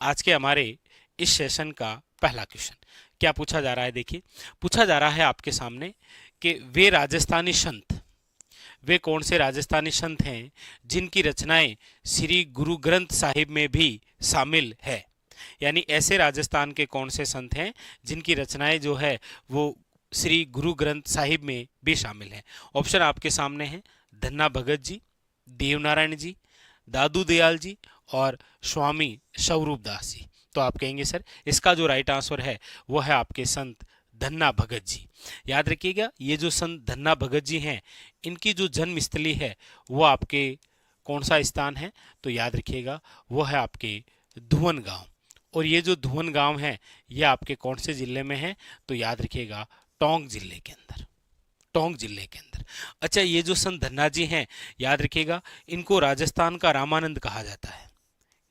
आज के हमारे इस सेशन का पहला क्वेश्चन क्या पूछा जा रहा है। देखिए, पूछा जा रहा है आपके सामने कि वे कौन से राजस्थानी संत हैं जिनकी रचनाएं श्री गुरु ग्रंथ साहिब में भी शामिल है। यानी ऐसे राजस्थान के कौन से संत हैं जिनकी रचनाएं जो है वो श्री गुरु ग्रंथ साहिब में भी शामिल है। ऑप्शन आपके सामने हैं, धन्ना भगत जी, देवनारायण जी, दादू दयाल जी और स्वामी स्वरूप दास जी। तो आप कहेंगे सर इसका जो राइट आंसर है वो है आपके संत धन्ना भगत जी। याद रखिएगा, ये जो संत धन्ना भगत जी हैं इनकी जो जन्मस्थली है वो आपके कौन सा स्थान है, तो याद रखिएगा वो है आपके धुवन गांव। और ये जो धुवन गांव है ये आपके कौन से जिले में है, तो याद रखिएगा टोंक जिले के अंदर, टोंक जिले के अंदर। अच्छा, ये जो संत धन्ना जी हैं याद रखिएगा इनको राजस्थान का रामानंद कहा जाता है।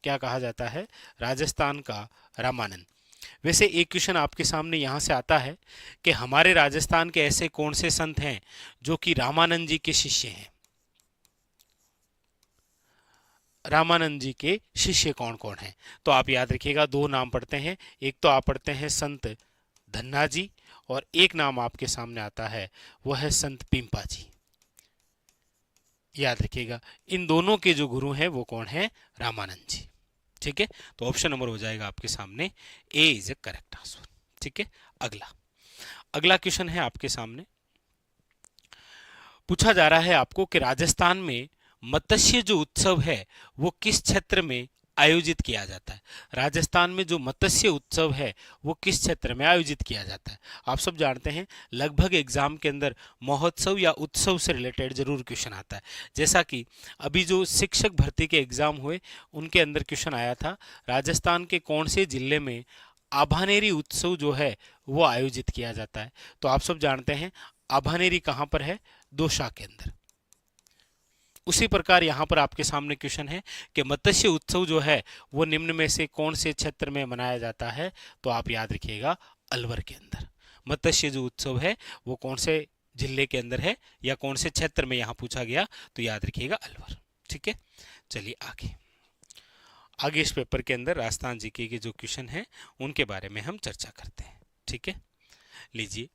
क्या कहा जाता है? राजस्थान का रामानंद। वैसे एक क्वेश्चन आपके सामने यहाँ से आता है कि हमारे राजस्थान के ऐसे कौन से संत हैं जो कि रामानंद जी के शिष्य हैं। रामानंद जी के शिष्य कौन कौन हैं? तो आप याद रखिएगा दो नाम पढ़ते हैं, एक तो आप पढ़ते हैं संत धन्ना जी और एक नाम आपके सामने आता है वह है संत पिंपा जी। याद रखिएगा इन दोनों के जो गुरु हैं वो कौन है? रामानंद जी। ठीक है, तो ऑप्शन नंबर हो जाएगा आपके सामने ए इज ए करेक्ट आंसर। ठीक है, अगला क्वेश्चन है आपके सामने। पूछा जा रहा है आपको कि राजस्थान में मत्स्य जो उत्सव है वो किस क्षेत्र में आयोजित किया जाता है। राजस्थान में जो मत्स्य उत्सव है वो किस क्षेत्र में आयोजित किया जाता है। आप सब जानते हैं लगभग एग्जाम के अंदर महोत्सव या उत्सव से रिलेटेड जरूर क्वेश्चन आता है। जैसा कि अभी जो शिक्षक भर्ती के एग्जाम हुए उनके अंदर क्वेश्चन आया था, राजस्थान के कौन से जिले में आभानेरी उत्सव जो है वो आयोजित किया जाता है। तो आप सब जानते हैं आभानेरी कहाँ पर है? दौसा के अंदर। उसी प्रकार यहाँ पर आपके सामने क्वेश्चन है कि मत्स्य उत्सव जो है वो निम्न में से कौन से क्षेत्र में मनाया जाता है। तो आप याद रखिएगा अलवर के अंदर। मत्स्य जो उत्सव है वो कौन से जिले के अंदर है या कौन से क्षेत्र में, यहाँ पूछा गया तो याद रखिएगा अलवर। ठीक है, चलिए आगे इस पेपर के अंदर राजस्थान जीके के जो क्वेश्चन हैं उनके बारे में हम चर्चा करते हैं। ठीक है, लीजिए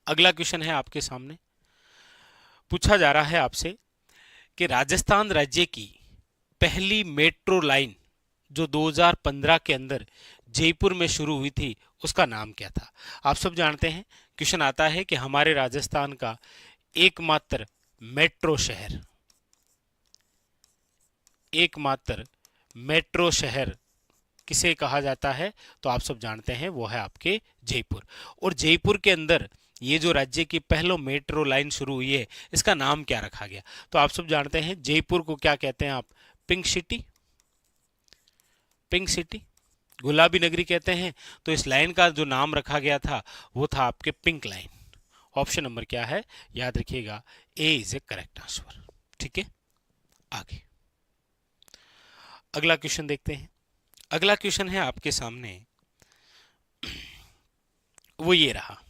अगला क्वेश्चन है आपके सामने। पूछा जा रहा है आपसे कि राजस्थान राज्य की पहली मेट्रो लाइन जो 2015 के अंदर जयपुर में शुरू हुई थी उसका नाम क्या था। आप सब जानते हैं क्वेश्चन आता है कि हमारे राजस्थान का एकमात्र मेट्रो शहर किसे कहा जाता है। तो आप सब जानते हैं वो है आपके जयपुर। और जयपुर के अंदर ये जो राज्य की पहलो मेट्रो लाइन शुरू हुई है इसका नाम क्या रखा गया। तो आप सब जानते हैं जयपुर को क्या कहते हैं आप? पिंक सिटी, गुलाबी नगरी कहते हैं। तो इस लाइन का जो नाम रखा गया था वो था आपके पिंक लाइन। ऑप्शन नंबर क्या है? याद रखिएगा A is a correct answer. ठीक है, अगला क्वेश्चन देखते हैं। अगला क्वेश्चन है आपके सामने, वो ये रहा।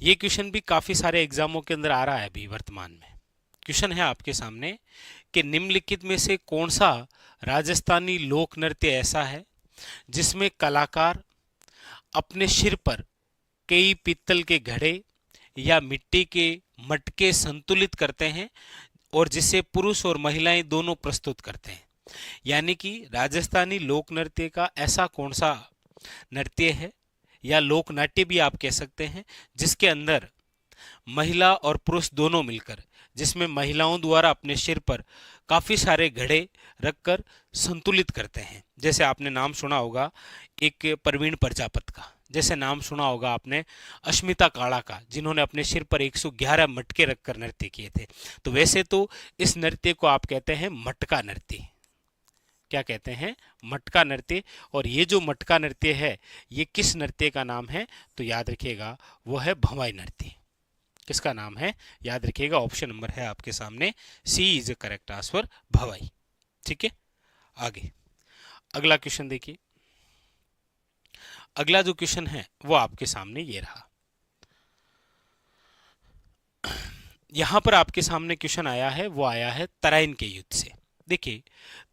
ये क्वेश्चन भी काफी सारे एग्जामों के अंदर आ रहा है अभी वर्तमान में। क्वेश्चन है आपके सामने कि निम्नलिखित में से कौन सा राजस्थानी लोक नृत्य ऐसा है जिसमें कलाकार अपने सिर पर कई पीतल के घड़े या मिट्टी के मटके संतुलित करते हैं और जिसे पुरुष और महिलाएं दोनों प्रस्तुत करते हैं। यानी कि राजस्थानी लोक नृत्य का ऐसा कौन सा नृत्य है या लोक नाट्य भी आप कह सकते हैं जिसके अंदर महिला और पुरुष दोनों मिलकर, जिसमें महिलाओं द्वारा अपने सिर पर काफी सारे घड़े रखकर संतुलित करते हैं। जैसे आपने नाम सुना होगा एक प्रवीण प्रजापत का, जैसे नाम सुना होगा आपने अस्मिता काड़ा का, जिन्होंने अपने सिर पर 111 मटके रखकर नृत्य किए थे। तो वैसे तो इस नृत्य को आप कहते हैं मटका नृत्य। क्या कहते हैं? मटका नृत्य। और ये जो मटका नृत्य है ये किस नृत्य का नाम है? तो याद रखिएगा वो है भवाई नृत्य। किसका नाम है? याद रखिएगा ऑप्शन नंबर है आपके सामने सी इज करेक्ट आंसर, भवाई। ठीक है, अगला क्वेश्चन देखिए। अगला जो क्वेश्चन है वो आपके सामने ये रहा। यहां पर आपके सामने क्वेश्चन आया है वो आया है तराइन के युद्ध से। देखिए,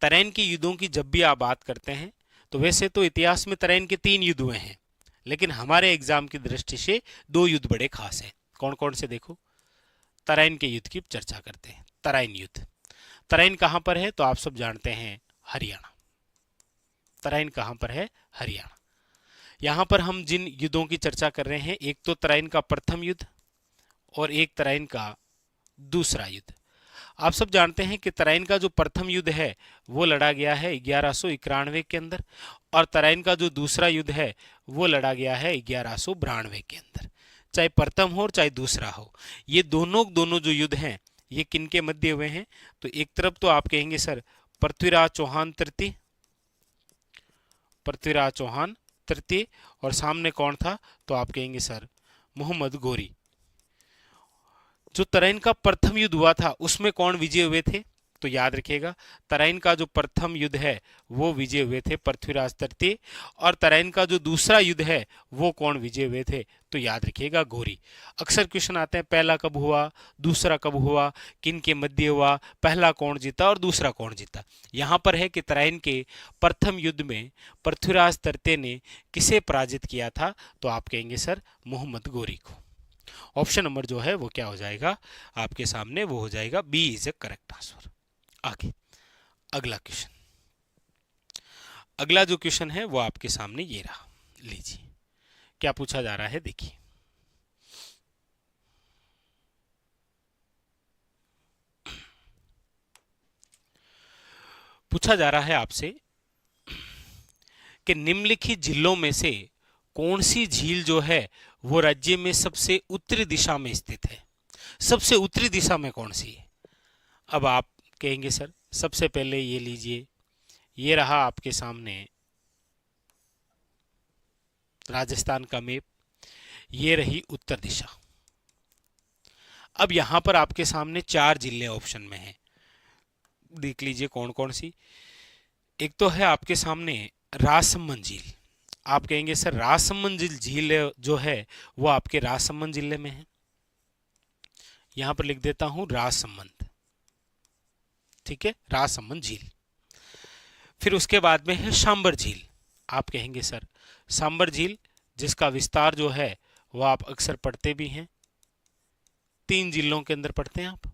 तराइन के युद्धों की जब भी आप बात करते हैं तो वैसे तो इतिहास में तराइन के 3 युद्ध हुए हैं, लेकिन हमारे एग्जाम की दृष्टि से 2 युद्ध बड़े खास हैं। कौन कौन से देखो, तराइन के युद्ध की चर्चा करते हैं। तराइन युद्ध, तराइन कहां पर है तो आप सब जानते हैं हरियाणा। तराइन कहां पर है? हरियाणा। यहां पर हम जिन युद्धों की चर्चा कर रहे हैं, एक तो तराइन का प्रथम युद्ध और एक तराइन का दूसरा युद्ध। आप सब जानते हैं कि तराइन का जो प्रथम युद्ध है वो लड़ा गया है 1191 के अंदर, और तराइन का जो दूसरा युद्ध है वो लड़ा गया है 1192 के अंदर। चाहे प्रथम हो और चाहे दूसरा हो, ये दोनों जो युद्ध हैं ये किनके मध्य हुए हैं? तो एक तरफ तो आप कहेंगे सर पृथ्वीराज चौहान तृतीय, पृथ्वीराज चौहान तृतीय, और सामने कौन था तो आप कहेंगे सर मोहम्मद गोरी। जो तराइन का प्रथम युद्ध हुआ था उसमें कौन विजय हुए थे? तो याद रखिएगा, तराइन का जो प्रथम युद्ध है वो विजय हुए थे पृथ्वीराज तृतीय, और तराइन का जो दूसरा युद्ध है वो कौन विजय हुए थे? तो याद रखिएगा गोरी। अक्सर क्वेश्चन आते हैं पहला कब हुआ, दूसरा कब हुआ, किन के मध्य हुआ, पहला कौन जीता और दूसरा कौन जीता। यहाँ पर है कि तराइन के प्रथम युद्ध में पृथ्वीराज तृतीय ने किसे पराजित किया था? तो आप कहेंगे सर मोहम्मद गोरी को। ऑप्शन नंबर जो है वो क्या हो जाएगा आपके सामने? वो हो जाएगा B is a correct answer. आगे अगला क्वेश्चन, अगला जो क्वेश्चन है वो आपके सामने ये रहा। लीजिए क्या पूछा जा रहा है, देखिए। पूछा जा रहा है आपसे कि निम्नलिखित झीलों में से कौन सी झील जो है वो राज्य में सबसे उत्तरी दिशा में स्थित है? सबसे उत्तरी दिशा में कौन सी है? अब आप कहेंगे सर सबसे पहले ये लीजिए, ये रहा आपके सामने राजस्थान का मैप, ये रही उत्तर दिशा। अब यहां पर आपके सामने 4 जिले ऑप्शन में हैं, देख लीजिए कौन कौन सी। एक तो है आपके सामने राजसमंद झील। आप कहेंगे सर राजसमंद झील जो है वो आपके राजसमंद जिले में है, यहां पर लिख देता हूं राजसमंद, ठीक है, राजसमंद झील। फिर उसके बाद में है सांबर झील। आप कहेंगे सर सांबर झील जिसका विस्तार जो है वो आप अक्सर पढ़ते भी हैं, 3 जिलों के अंदर पढ़ते हैं आप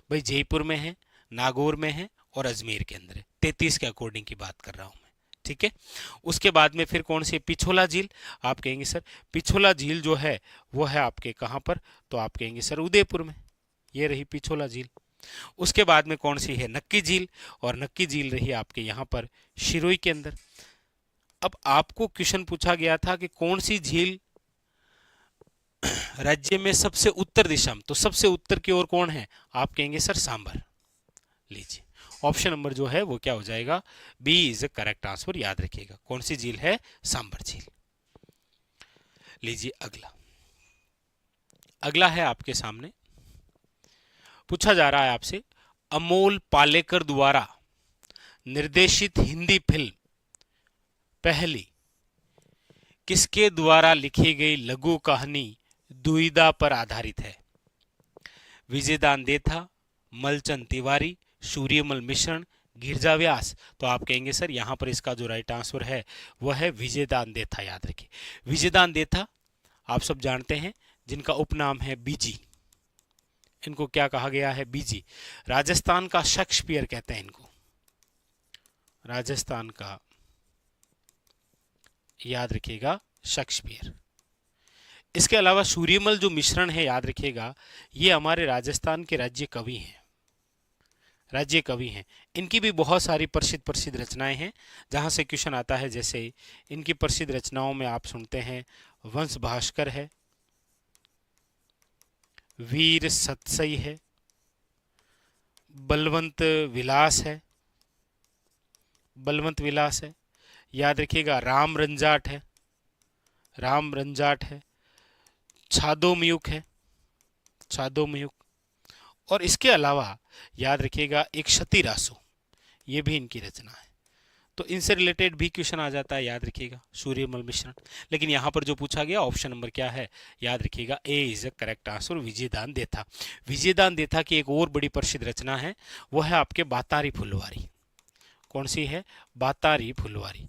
भाई, जयपुर में है, नागौर में है और अजमेर के अंदर है। 33 के अकॉर्डिंग की बात कर रहा हूं मैं, ठीक है। उसके बाद में फिर कौन सी? पिछोला झील। आप कहेंगे सर पिछोला झील जो है वो है आपके कहां पर? तो आप कहेंगे सर उदयपुर में, ये रही पिछोला झील। उसके बाद में कौन सी है? नक्की झील, और नक्की झील रही आपके यहां पर शिरोई के अंदर। अब आपको क्वेश्चन पूछा गया था कि कौन सी झील राज्य में सबसे उत्तर दिशा में, तो सबसे उत्तर की ओर कौन है? आप कहेंगे सर सांबर। लीजिए ऑप्शन नंबर जो है वो क्या हो जाएगा? B is a correct answer. याद रखिएगा कौन सी झील है? सांबर झील। लीजिए अगला, अगला है आपके सामने, पूछा जा रहा है आपसे अमोल पालेकर द्वारा निर्देशित हिंदी फिल्म पहली किसके द्वारा लिखी गई लघु कहानी दुविधा पर आधारित है? विजयदान देथा, मलचंद तिवारी, सूर्यमल मिश्रण, गिरजा व्यास। तो आप कहेंगे सर यहां पर इसका जो राइट आंसर है वह है विजयदान देथा। याद रखिए विजयदान देथा आप सब जानते हैं जिनका उपनाम है बीजी, इनको क्या कहा गया है? बीजी। राजस्थान का शेक्सपियर कहते हैं इनको, राजस्थान का, याद रखिएगा शेक्सपियर। इसके अलावा सूर्यमल जो मिश्रण है याद रखिएगा ये हमारे राजस्थान के राज्य कवि हैं, राज्य कवि हैं। इनकी भी बहुत सारी प्रसिद्ध रचनाएं हैं जहां से क्वेश्चन आता है। जैसे इनकी प्रसिद्ध रचनाओं में आप सुनते हैं वंश भास्कर है, वीर सतसई है, बलवंत विलास है, बलवंत विलास है, याद रखिएगा राम रंजाट है, राम रंजाट है, छादोमयुग है, छादोमयुग, और इसके अलावा याद रखिएगा एक क्षतिरासु, ये भी इनकी रचना है। तो इनसे रिलेटेड भी क्वेश्चन आ जाता है, याद रखिएगा, सूर्यमल मिश्रण। लेकिन यहाँ पर जो पूछा गया ऑप्शन नंबर क्या है, याद रखिएगा A is a correct answer, Vijaydan Detha. Vijaydan Detha की एक और बड़ी प्रसिद्ध रचना है, वो है आपके बातारी फुलवारी। कौन सी है, बातारी फुलवारी।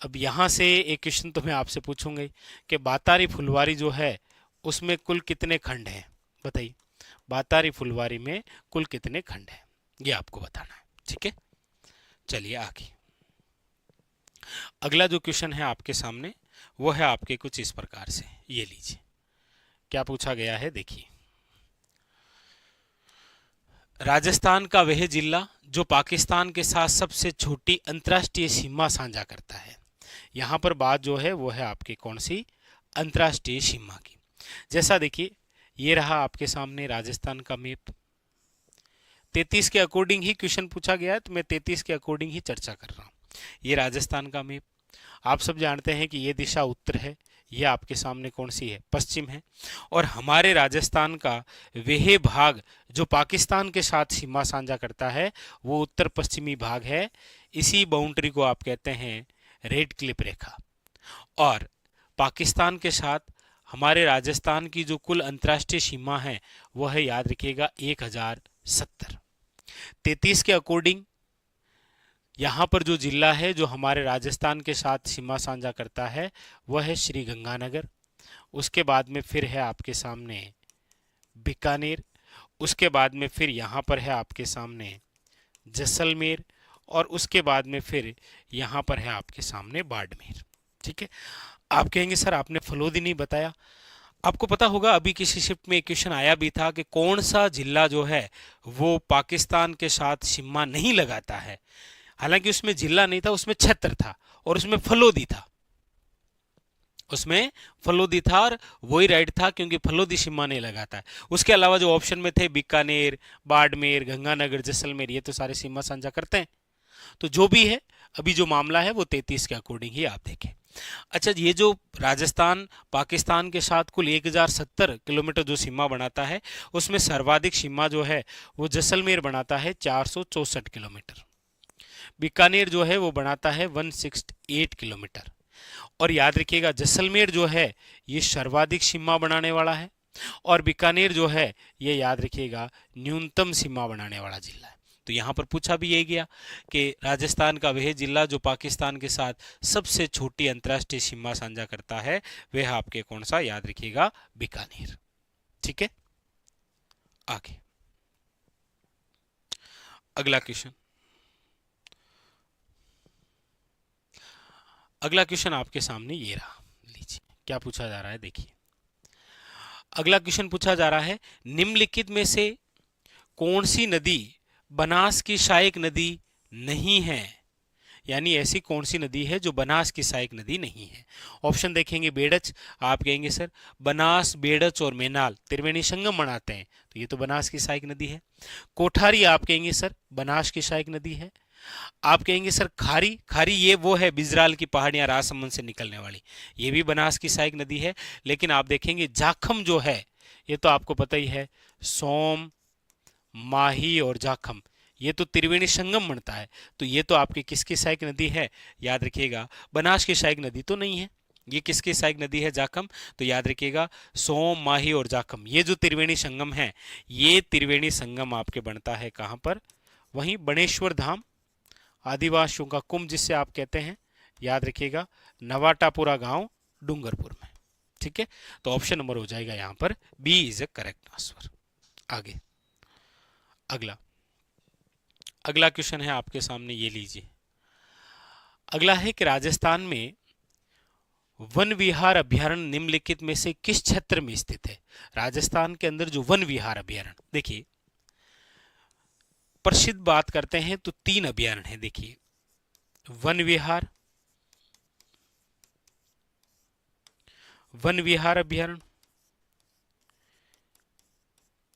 अब यहाँ से एक क्वेश्चन तो मैं आपसे पूछूंगा ही कि बातारी फुलवारी जो है उसमें कुल कितने खंड हैं, बताइए। बातारी फुलवारी में कुल कितने खंड हैं, ये आपको बताना है, ठीक है। चलिए आगे, अगला जो क्वेश्चन है आपके सामने वो है आपके कुछ इस प्रकार से, ये लीजिए क्या पूछा गया है, देखिए। राजस्थान का वह जिला जो पाकिस्तान के साथ सबसे छोटी अंतर्राष्ट्रीय सीमा साझा करता है। यहां पर बात जो है वो है आपकी कौन सी, अंतर्राष्ट्रीय सीमा की। जैसा देखिए ये रहा आपके सामने राजस्थान का मैप, 33 के अकॉर्डिंग ही क्वेश्चन पूछा गया है, तो मैं 33 के अकॉर्डिंग ही चर्चा कर रहा हूं। ये राजस्थान का मैप, आप सब जानते हैं कि ये दिशा उत्तर है, ये आपके सामने कौन सी है, पश्चिम है। और हमारे राजस्थान का वह भाग जो पाकिस्तान के साथ सीमा साझा करता है वो उत्तर पश्चिमी भाग है। इसी बाउंड्री को आप कहते हैं रेड क्लिप रेखा। और पाकिस्तान के साथ हमारे राजस्थान की जो कुल अंतर्राष्ट्रीय सीमा है वो है, याद रखिएगा, 1070। 33 के अकॉर्डिंग यहाँ पर जो जिला है जो हमारे राजस्थान के साथ सीमा साझा करता है वह है श्री गंगानगर। उसके बाद में फिर है आपके सामने बीकानेर, उसके बाद में फिर यहाँ पर है आपके सामने जैसलमेर, और उसके बाद में फिर यहाँ पर है आपके सामने बाड़मेर, ठीक है। आप कहेंगे सर आपने फलोदी नहीं बताया। आपको पता होगा अभी किसी शिफ्ट में एक क्वेश्चन आया भी था कि कौन सा जिला जो है वो पाकिस्तान के साथ सीमा नहीं लगाता है। हालांकि उसमें जिला नहीं था, उसमें क्षेत्र था और उसमें फलोदी था, उसमें फलोदी था और वही राइट था क्योंकि फलोदी सीमा नहीं लगाता है। उसके अलावा जो ऑप्शन में थे बीकानेर, बाड़मेर, गंगानगर, जैसलमेर, ये तो सारे सीमा साझा करते हैं। तो जो भी है अभी जो मामला है वो 33 के अकॉर्डिंग ही आप देखें। अच्छा, ये जो राजस्थान पाकिस्तान के साथ कुल 1070 किलोमीटर जो सीमा बनाता है उसमें सर्वाधिक सीमा जो है वो जैसलमेर बनाता है 464 किलोमीटर। बीकानेर जो है वो बनाता है 168 किलोमीटर। और याद रखिएगा जैसलमेर जो है ये सर्वाधिक सीमा बनाने वाला है और बीकानेर जो है ये याद रखिएगा न्यूनतम सीमा बनाने वाला जिला है। तो यहाँ पर पूछा भी यही गया कि राजस्थान का वह जिला जो पाकिस्तान के साथ सबसे छोटी अंतर्राष्ट्रीय सीमा साझा करता है वह आपके कौन सा, याद रखिएगा बीकानेर, ठीक है। आगे अगला क्वेश्चन, अगला क्वेश्चन आपके सामने ये रहा, लीजिए क्या पूछा जा रहा है, देखिए। अगला क्वेश्चन पूछा जा रहा है निम्नलिखित में से कौन सी नदी बनास की सहायक नदी नहीं है, यानी ऐसी कौन सी नदी है जो बनास की सहायक नदी नहीं है। ऑप्शन देखेंगे बेड़च, आप कहेंगे सर बनास, बेड़च और मेनाल त्रिवेणी संगम बनाते हैं तो ये तो बनास की सहायक नदी है। कोठारी आप कहेंगे सर बनास की सहायक नदी है। आप कहेंगे सर खारी, खारी ये वो है बिजराल की पहाड़ियां राजसमंद से निकलने वाली, ये भी बनास की सहायक नदी है। लेकिन आप देखेंगे जाखम जो है ये तो आपको पता ही है, सोम, माही और जाखम ये तो त्रिवेणी संगम बनता है, तो ये तो आपकी किसकी सहायक नदी है, याद रखिएगा बनास की सहायक नदी तो नहीं है। ये किसकी सहायक नदी है, जाखम, तो याद रखिएगा सोम, माही और जाखम ये जो त्रिवेणी संगम है ये त्रिवेणी संगम आपके बनता है कहाँ पर, वहीं बनेश्वर धाम, आदिवासियों का कुंभ जिससे आप कहते हैं, याद रखिएगा नवाटापुरा गांव डूंगरपुर में, ठीक है। तो ऑप्शन नंबर हो जाएगा यहां पर B is a correct answer. आगे अगला, अगला क्वेश्चन है आपके सामने, ये लीजिए। अगला है कि राजस्थान में वन विहार अभ्यारण्य निम्नलिखित में से किस क्षेत्र में स्थित है। राजस्थान के अंदर जो वन विहार अभ्यारण्य, देखिए प्रसिद्ध बात करते हैं तो 3 अभ्यारण्य है, देखिए वन विहार, वन विहार अभ्यारण्य,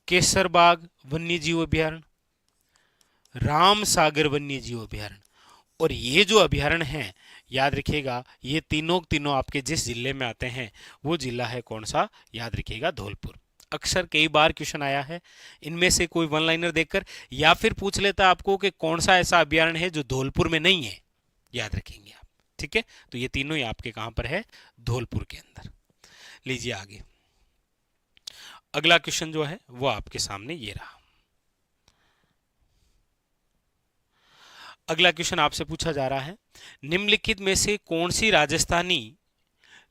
केसरबाग वन्यजीव अभ्यारण्य, राम सागर वन्यजीव अभ्यारण्य। और ये जो अभ्यारण्य हैं याद रखिएगा ये तीनों आपके जिस जिले में आते हैं वो जिला है कौन सा, याद रखिएगा धौलपुर। अक्सर कई बार क्वेश्चन आया है इनमें से कोई वन लाइनर देखकर, या फिर पूछ लेता आपको कि कौन सा ऐसा अभ्यारण्य है जो धौलपुर में नहीं है, याद रखेंगे आप। ठीक है, तो ये तीनों ही आपके कहां पर है, धौलपुर के अंदर। लीजिए आगे, अगला क्वेश्चन जो है वो आपके सामने ये रहा। अगला क्वेश्चन आपसे पूछा जा रहा है, निम्नलिखित में से कौन सी राजस्थानी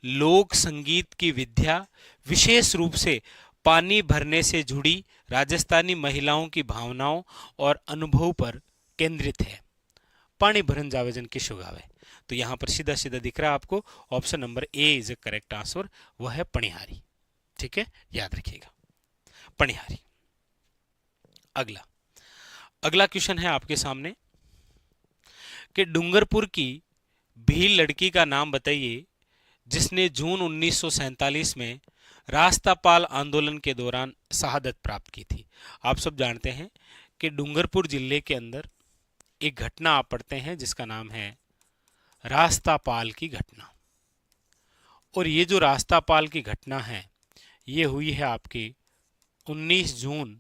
लोक संगीत की विद्या विशेष रूप से पानी भरने से जुड़ी राजस्थानी महिलाओं की भावनाओं और अनुभव पर केंद्रित है? पानी भरन जावे जन की शुगावे। तो यहां पर सीधा सीधा दिख रहा है आपको, option number A is a correct answer, वह है पणिहारी। ठीक है, याद रखिएगा, पणिहारी। अगला अगला क्वेश्चन है आपके सामने कि डूंगरपुर की भील लड़की का नाम बताइए जिसने जून 1947 में रास्तापाल आंदोलन के दौरान शहादत प्राप्त की थी। आप सब जानते हैं कि डूंगरपुर जिले के अंदर एक घटना आप पढ़ते हैं जिसका नाम है रास्तापाल की घटना। और ये जो रास्तापाल की घटना है ये हुई है आपकी 19 जून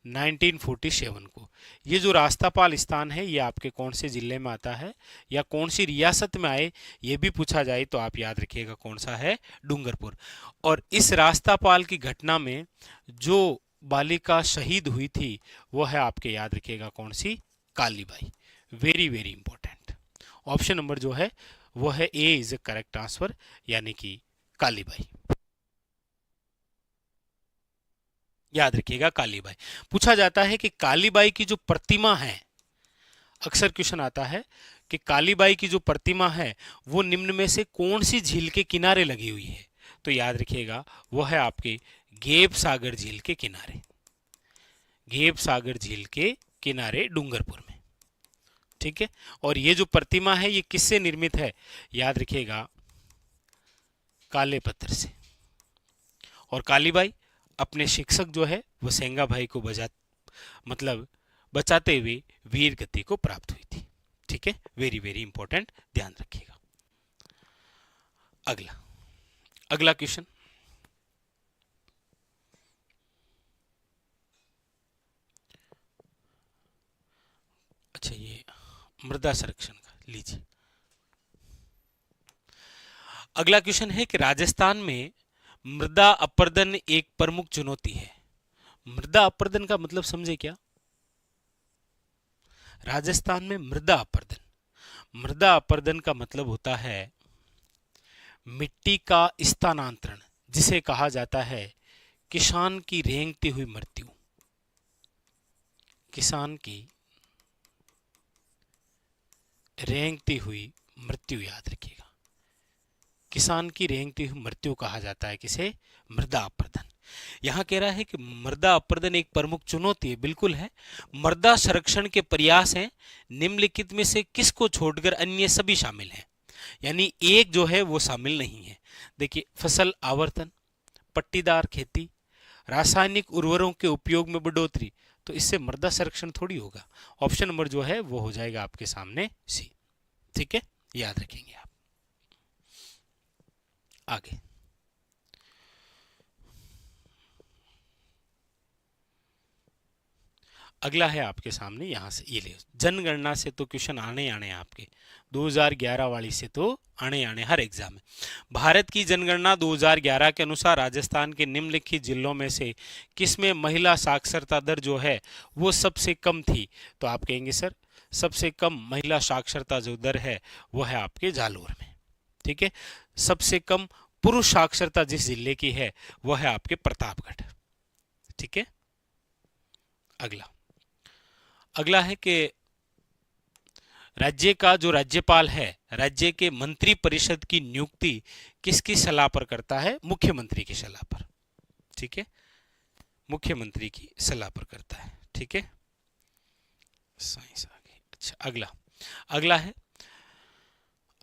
1947 को। ये जो रास्तापाल स्थान है ये आपके कौन से जिले में आता है या कौन सी रियासत में आए, ये भी पूछा जाए तो आप याद रखिएगा कौन सा है, डूंगरपुर। और इस रास्तापाल की घटना में जो बालिका शहीद हुई थी वो है आपके, याद रखिएगा कौन सी, Kalibai. Very very important. Option number जो है वो है A is a correct answer, यानी कि कालीबाई। याद रखिएगा कालीबाई। पूछा जाता है कि कालीबाई की जो प्रतिमा है, अक्सर क्वेश्चन आता है कि कालीबाई की जो प्रतिमा है वो निम्न में से कौन सी झील के किनारे लगी हुई है? तो याद रखिएगा वो है आपके गेप सागर झील के किनारे, गेप सागर झील के किनारे डूंगरपुर में। ठीक है, और ये जो प्रतिमा है ये किससे निर्मित है? याद रखिएगा काले पत्थर से। और कालीबाई अपने शिक्षक जो है वो सेंगा भाई को बचाते हुए वीर गति को प्राप्त हुई थी। ठीक है, वेरी वेरी इंपॉर्टेंट, ध्यान रखिएगा। अगला क्वेश्चन, अच्छा ये मृदा संरक्षण का, लीजिए। अगला क्वेश्चन है कि राजस्थान में मृदा अपरदन एक प्रमुख चुनौती है। मृदा अपरदन का मतलब समझे क्या? राजस्थान में मृदा अपरदन का मतलब होता है मिट्टी का स्थानांतरण, जिसे कहा जाता है किसान की रेंगती हुई मृत्यु। किसान की रेंगती हुई मृत्यु, याद रखिएगा, किसान की रेंगती हुई मृत्यु कहा जाता है किसे? मृदा अपरदन। यहां कह रहा है कि मृदा अपरदन एक प्रमुख चुनौती है, बिल्कुल है। मृदा संरक्षण के प्रयास हैं, निम्नलिखित में से किसको छोड़कर अन्य सभी शामिल हैं? यानी एक जो है वो शामिल नहीं है। देखिए, फसल आवर्तन, पट्टीदार खेती, रासायनिक उर्वरकों के उपयोग में बढ़ोतरी, तो इससे मृदा संरक्षण थोड़ी होगा। ऑप्शन नंबर जो है वो हो जाएगा आपके सामने सी। ठीक है, याद रखेंगे आप। आगे अगला है आपके सामने, यहां से ये ले, जनगणना से तो क्वेश्चन आने आने आपके 2011 वाली से तो आने आने हर एग्जाम में। भारत की जनगणना 2011 के अनुसार राजस्थान के निम्नलिखित जिलों में से किसमें महिला साक्षरता दर जो है वो सबसे कम थी? तो आप कहेंगे सर सबसे कम महिला साक्षरता जो दर है वो है आपके जालोर में। ठीक है, सबसे कम पुरुष साक्षरता जिस जिले की है वो है आपके प्रतापगढ़। ठीक है, अगला है कि राज्य का जो राज्यपाल है, राज्य के मंत्री परिषद की नियुक्ति किसकी सलाह पर करता है? मुख्यमंत्री की सलाह पर। ठीक है, मुख्यमंत्री की सलाह पर करता है। ठीक है, साइंस आ गई। अच्छा, अगला है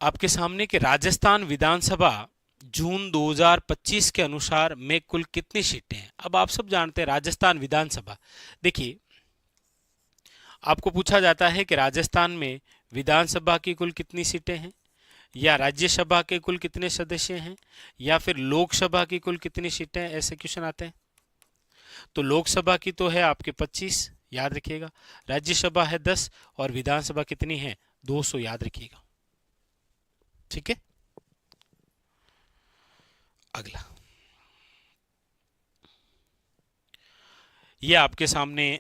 आपके सामने कि राजस्थान विधानसभा जून 2025 के अनुसार में कुल कितनी सीटें हैं? अब आप सब जानते हैं राजस्थान विधानसभा, देखिए आपको पूछा जाता है कि राजस्थान में विधानसभा की कुल कितनी सीटें हैं, या राज्यसभा के कुल कितने सदस्य हैं, या फिर लोकसभा की कुल कितनी सीटें हैं, ऐसे क्वेश्चन आते हैं। तो लोकसभा की तो है आपके 25, याद रखिएगा, राज्यसभा है 10 और विधानसभा कितनी है? 200, याद रखिएगा। ठीक है। अगला, ये आपके सामने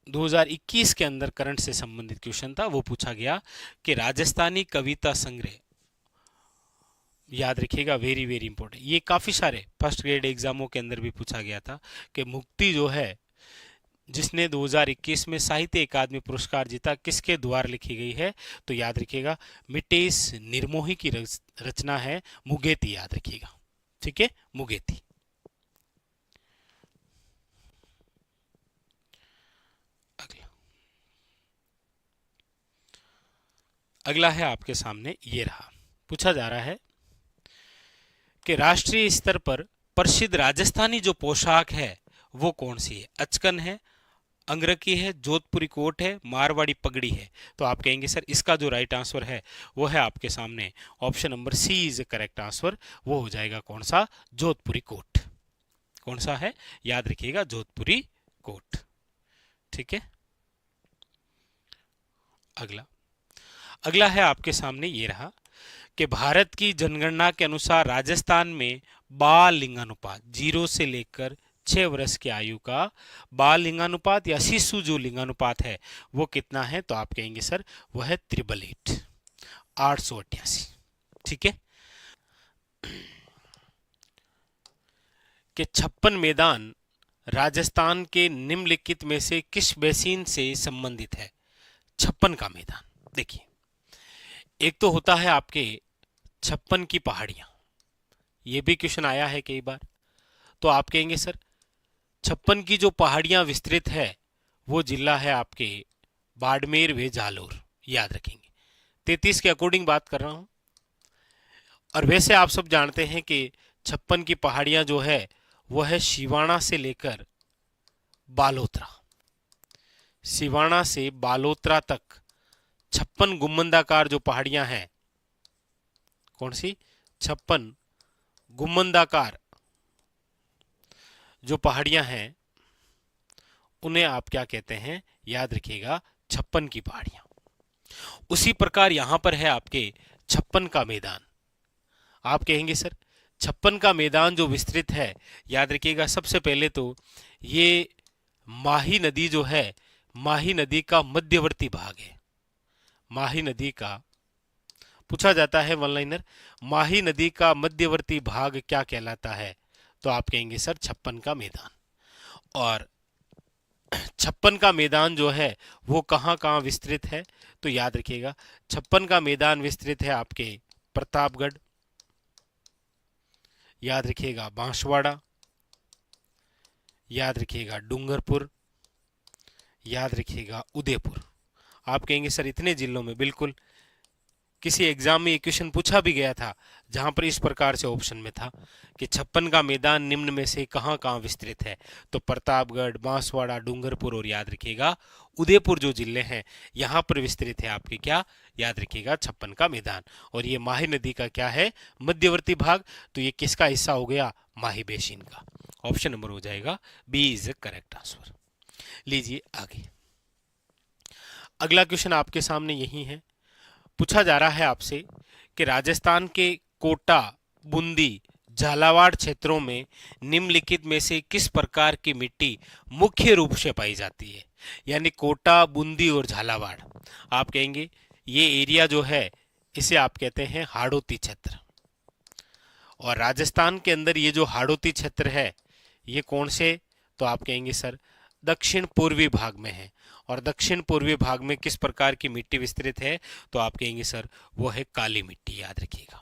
2021 के अंदर करंट से संबंधित क्वेश्चन था। वो पूछा गया कि राजस्थानी कविता संग्रह, याद रखिएगा, वेरी वेरी इंपॉर्टेंट, ये काफी सारे फर्स्ट ग्रेड एग्जामों के अंदर भी पूछा गया था कि मुक्ति जो है, जिसने 2021 में साहित्य अकादमी पुरस्कार जीता, किसके द्वारा लिखी गई है? तो याद रखिएगा, मिटेश निर्मोही की रचना है मुगेती, याद रखिएगा, ठीक है, मुगेती। अगला, अगला है आपके सामने, ये रहा, पूछा जा रहा है कि राष्ट्रीय स्तर पर प्रसिद्ध राजस्थानी जो पोशाक है वो कौन सी है? अचकन है, अंगरखी है, जोधपुरी कोट है, मारवाड़ी पगड़ी है। तो आप कहेंगे सर इसका जो राइट आंसर है वो है आपके सामने option number C is correct answer. वो हो जाएगा कौन सा? जोधपुरी कोट। कौन सा है? याद रखिएगा, जोधपुरी कोट, ठीक है। अगला, अगला है आपके सामने, ये रहा कि भारत की जनगणना के अनुसार राजस्थान में बाल लिंगानुपात 0 से लेकर 6 वर्ष की आयु का बाल लिंगानुपात या शिशु जो लिंगानुपात है वो कितना है? तो आप कहेंगे सर वो है 888, 888, ठीक है। कि 56 मैदान राजस्थान के निम्नलिखित में से किस बेसिन से संबंधित है? 56 का मैदान, देखिए, एक तो होता है आपके 56 की पहाड़ियां, ये भी क्वेश्चन आया है कई बार। तो आप कहेंगे सर 56 की जो पहाड़ियां विस्तृत है वो जिला है आपके बाड़मेर व जालोर, याद रखेंगे। 33 के अकॉर्डिंग बात कर रहा हूं। और वैसे आप सब जानते हैं कि 56 की पहाड़ियां जो है वो है सिवाना से लेकर बालोतरा, सिवाना से बालोतरा तक 56 गुम्बदाकार जो पहाड़ियां हैं, कौन सी? 56 गुम्बदाकार जो पहाड़ियां हैं उन्हें आप क्या कहते हैं? याद रखिएगा, 56 की पहाड़ियां। उसी प्रकार यहां पर है आपके 56 का मैदान। आप कहेंगे सर 56 का मैदान जो विस्तृत है, याद रखिएगा, सबसे पहले तो ये माही नदी जो है, माही नदी का मध्यवर्ती भाग है। माही नदी का पूछा जाता है वन लाइनर, माही नदी का मध्यवर्ती भाग क्या कहलाता है? तो आप कहेंगे सर 56 का मैदान। और 56 का मैदान जो है वो कहां कहां विस्तृत है? तो याद रखिएगा 56 का मैदान विस्तृत है आपके प्रतापगढ़, याद रखिएगा बांसवाड़ा, याद रखिएगा डूंगरपुर, याद रखिएगा उदयपुर। आप कहेंगे सर इतने जिलों में, बिल्कुल, किसी एग्जाम में ये क्वेश्चन पूछा भी गया था जहां पर इस प्रकार से ऑप्शन में था कि 56 का मैदान निम्न में से कहां कहां विस्तृत है? तो प्रतापगढ़, बांसवाड़ा, डूंगरपुर और याद रखिएगा उदयपुर जो जिले हैं यहां पर विस्तृत है आपके क्या? याद रखिएगा 56 का मैदान। और ये माही नदी का क्या है? मध्यवर्ती भाग। तो ये किसका हिस्सा हो गया? माही बेसिन का। ऑप्शन नंबर हो जाएगा बी इज करेक्ट आंसर। लीजिए आगे, अगला क्वेश्चन आपके सामने यही है। पूछा जा रहा है आपसे कि राजस्थान के कोटा, बूंदी, झालावाड़ क्षेत्रों में निम्नलिखित में से किस प्रकार की मिट्टी मुख्य रूप से पाई जाती है? यानी कोटा, बूंदी और झालावाड़, आप कहेंगे ये एरिया जो है इसे आप कहते हैं हाड़ौती क्षेत्र। और राजस्थान के अंदर ये जो हाड़ौती क्षेत्र है ये कौन से? तो आप कहेंगे सर दक्षिण पूर्वी भाग में है। और दक्षिण पूर्वी भाग में किस प्रकार की मिट्टी विस्तृत है? तो आप कहेंगे सर वो है काली मिट्टी, याद रखिएगा।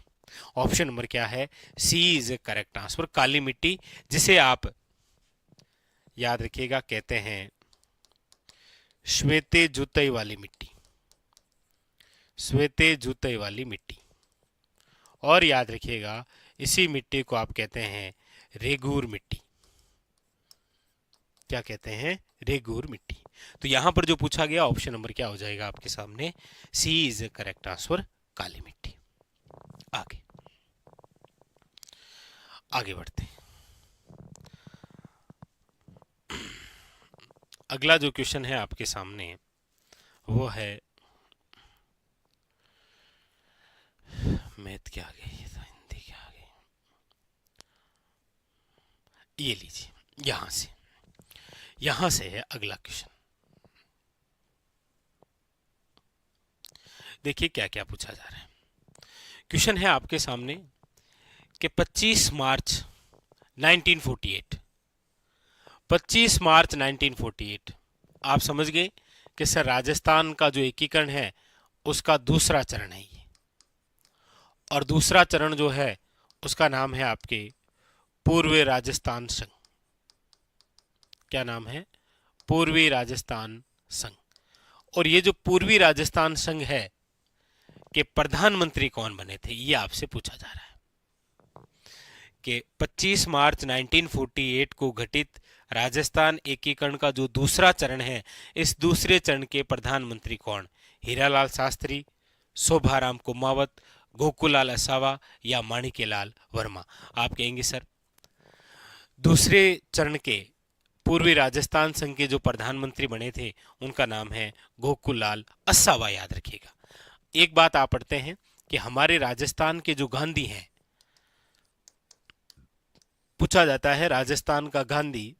ऑप्शन नंबर क्या है? सी इज करेक्ट आंसर, काली मिट्टी, जिसे आप याद रखिएगा कहते हैं श्वेते जुतई वाली मिट्टी, श्वेते जुतई वाली मिट्टी। और याद रखिएगा इसी मिट्टी को आप कहते हैं रेगूर मिट्टी। क्या कहते हैं? रेगूर मिट्टी। तो यहां पर जो पूछा गया ऑप्शन नंबर क्या हो जाएगा आपके सामने? सी इज करेक्ट आंसर, काली मिट्टी। आगे आगे बढ़ते हैं। अगला जो क्वेश्चन है आपके सामने वो है, मैथ क्या आ गई, ये तो हिंदी क्या आ गई। ये लीजिए, यहां से है अगला क्वेश्चन। देखिए क्या क्या पूछा जा रहा है। क्वेश्चन है आपके सामने कि 25 मार्च 1948, 25 मार्च 1948 आप समझ गए कि सर राजस्थान का जो एकीकरण है उसका दूसरा चरण है ये, और दूसरा चरण जो है उसका नाम है आपके पूर्वी राजस्थान संघ। क्या नाम है? पूर्वी राजस्थान संघ। और ये जो पूर्वी राजस्थान संघ है के प्रधानमंत्री कौन बने थे, ये आपसे पूछा जा रहा है कि 25 मार्च 1948 को घटित राजस्थान एकीकरण का जो दूसरा चरण है, इस दूसरे चरण के प्रधानमंत्री कौन? हीरालाल शास्त्री, शोभाराम कुमावत, गोकुलाल असावा या माणिक्यलाल वर्मा। आप कहेंगे सर दूसरे चरण के पूर्वी राजस्थान संघ के जो प्रधानमंत्री बने थे उनका नाम है गोकुलाल असावा, याद रखिएगा। एक बात आप पढ़ते हैं कि हमारे राजस्थान के जो गांधी हैं, पूछा जाता है राजस्थान का गांधी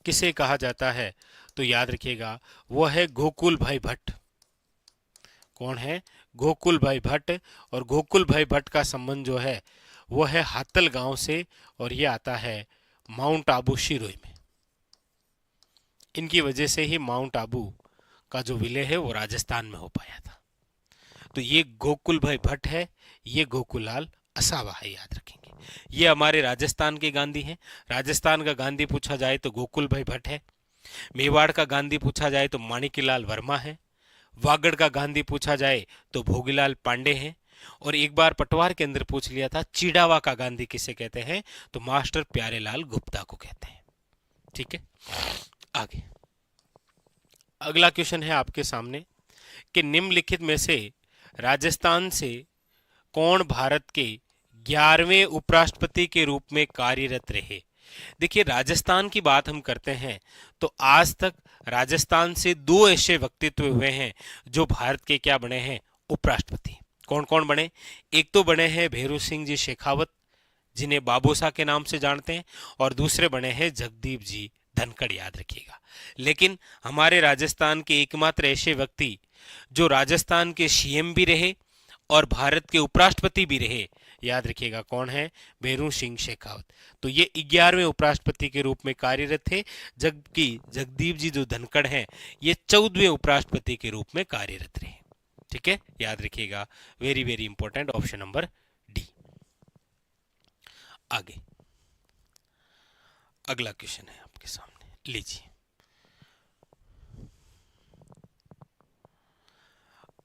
किसे कहा जाता है, तो याद रखिएगा वो है गोकुल भाई भट्ट। कौन है? गोकुल भाई भट्ट। और गोकुल भाई भट्ट का संबंध जो है वो है हातल गांव से, और ये आता है माउंट आबू शिरोई में। इनकी वजह से ही माउंट आबू का जो विलय है वो राजस्थान में हो पाया था। तो ये गोकुल भाई भट्ट है, ये गोकुलाल असावा है, याद रखेंगे। ये हमारे राजस्थान के गांधी हैं। राजस्थान का गांधी पूछा जाए तो गोकुल भाई भट्ट है। मेवाड़ का गांधी पूछा जाए तो माणिक्यलाल वर्मा है। वागड़ का गांधी पूछा जाए तो भोगीलाल पांडे हैं। और एक बार पटवार के अंदर पूछ लिया था चिड़ावा का गांधी किसे कहते हैं, तो मास्टर प्यारेलाल गुप्ता को कहते हैं। ठीक है, आगे अगला क्वेश्चन है आपके सामने कि निम्नलिखित में से राजस्थान से कौन भारत के 11वें उपराष्ट्रपति के रूप में कार्यरत रहे। देखिए राजस्थान की बात हम करते हैं तो आज तक राजस्थान से दो ऐसे व्यक्तित्व हुए हैं जो भारत के क्या बने हैं, उपराष्ट्रपति। कौन कौन बने? एक तो बने हैं भैरू सिंह जी शेखावत, जिन्हें बाबूसा के नाम से जानते हैं, और दूसरे बने हैं जगदीप जी धनखड़, याद रखिएगा। लेकिन हमारे राजस्थान के एकमात्र ऐसे व्यक्ति जो राजस्थान के सीएम भी रहे और भारत के उपराष्ट्रपति भी रहे, याद रखिएगा कौन है? भैरू सिंह शेखावत। तो ये 11वें उपराष्ट्रपति के रूप में कार्यरत थे, जबकि जगदीप जी जो धनखड़ हैं ये 14वें उपराष्ट्रपति के रूप में कार्यरत रहे। ठीक है, याद रखिएगा, very very important, option number D. आगे अगला क्वेश्चन है आपके सामने, लीजिए।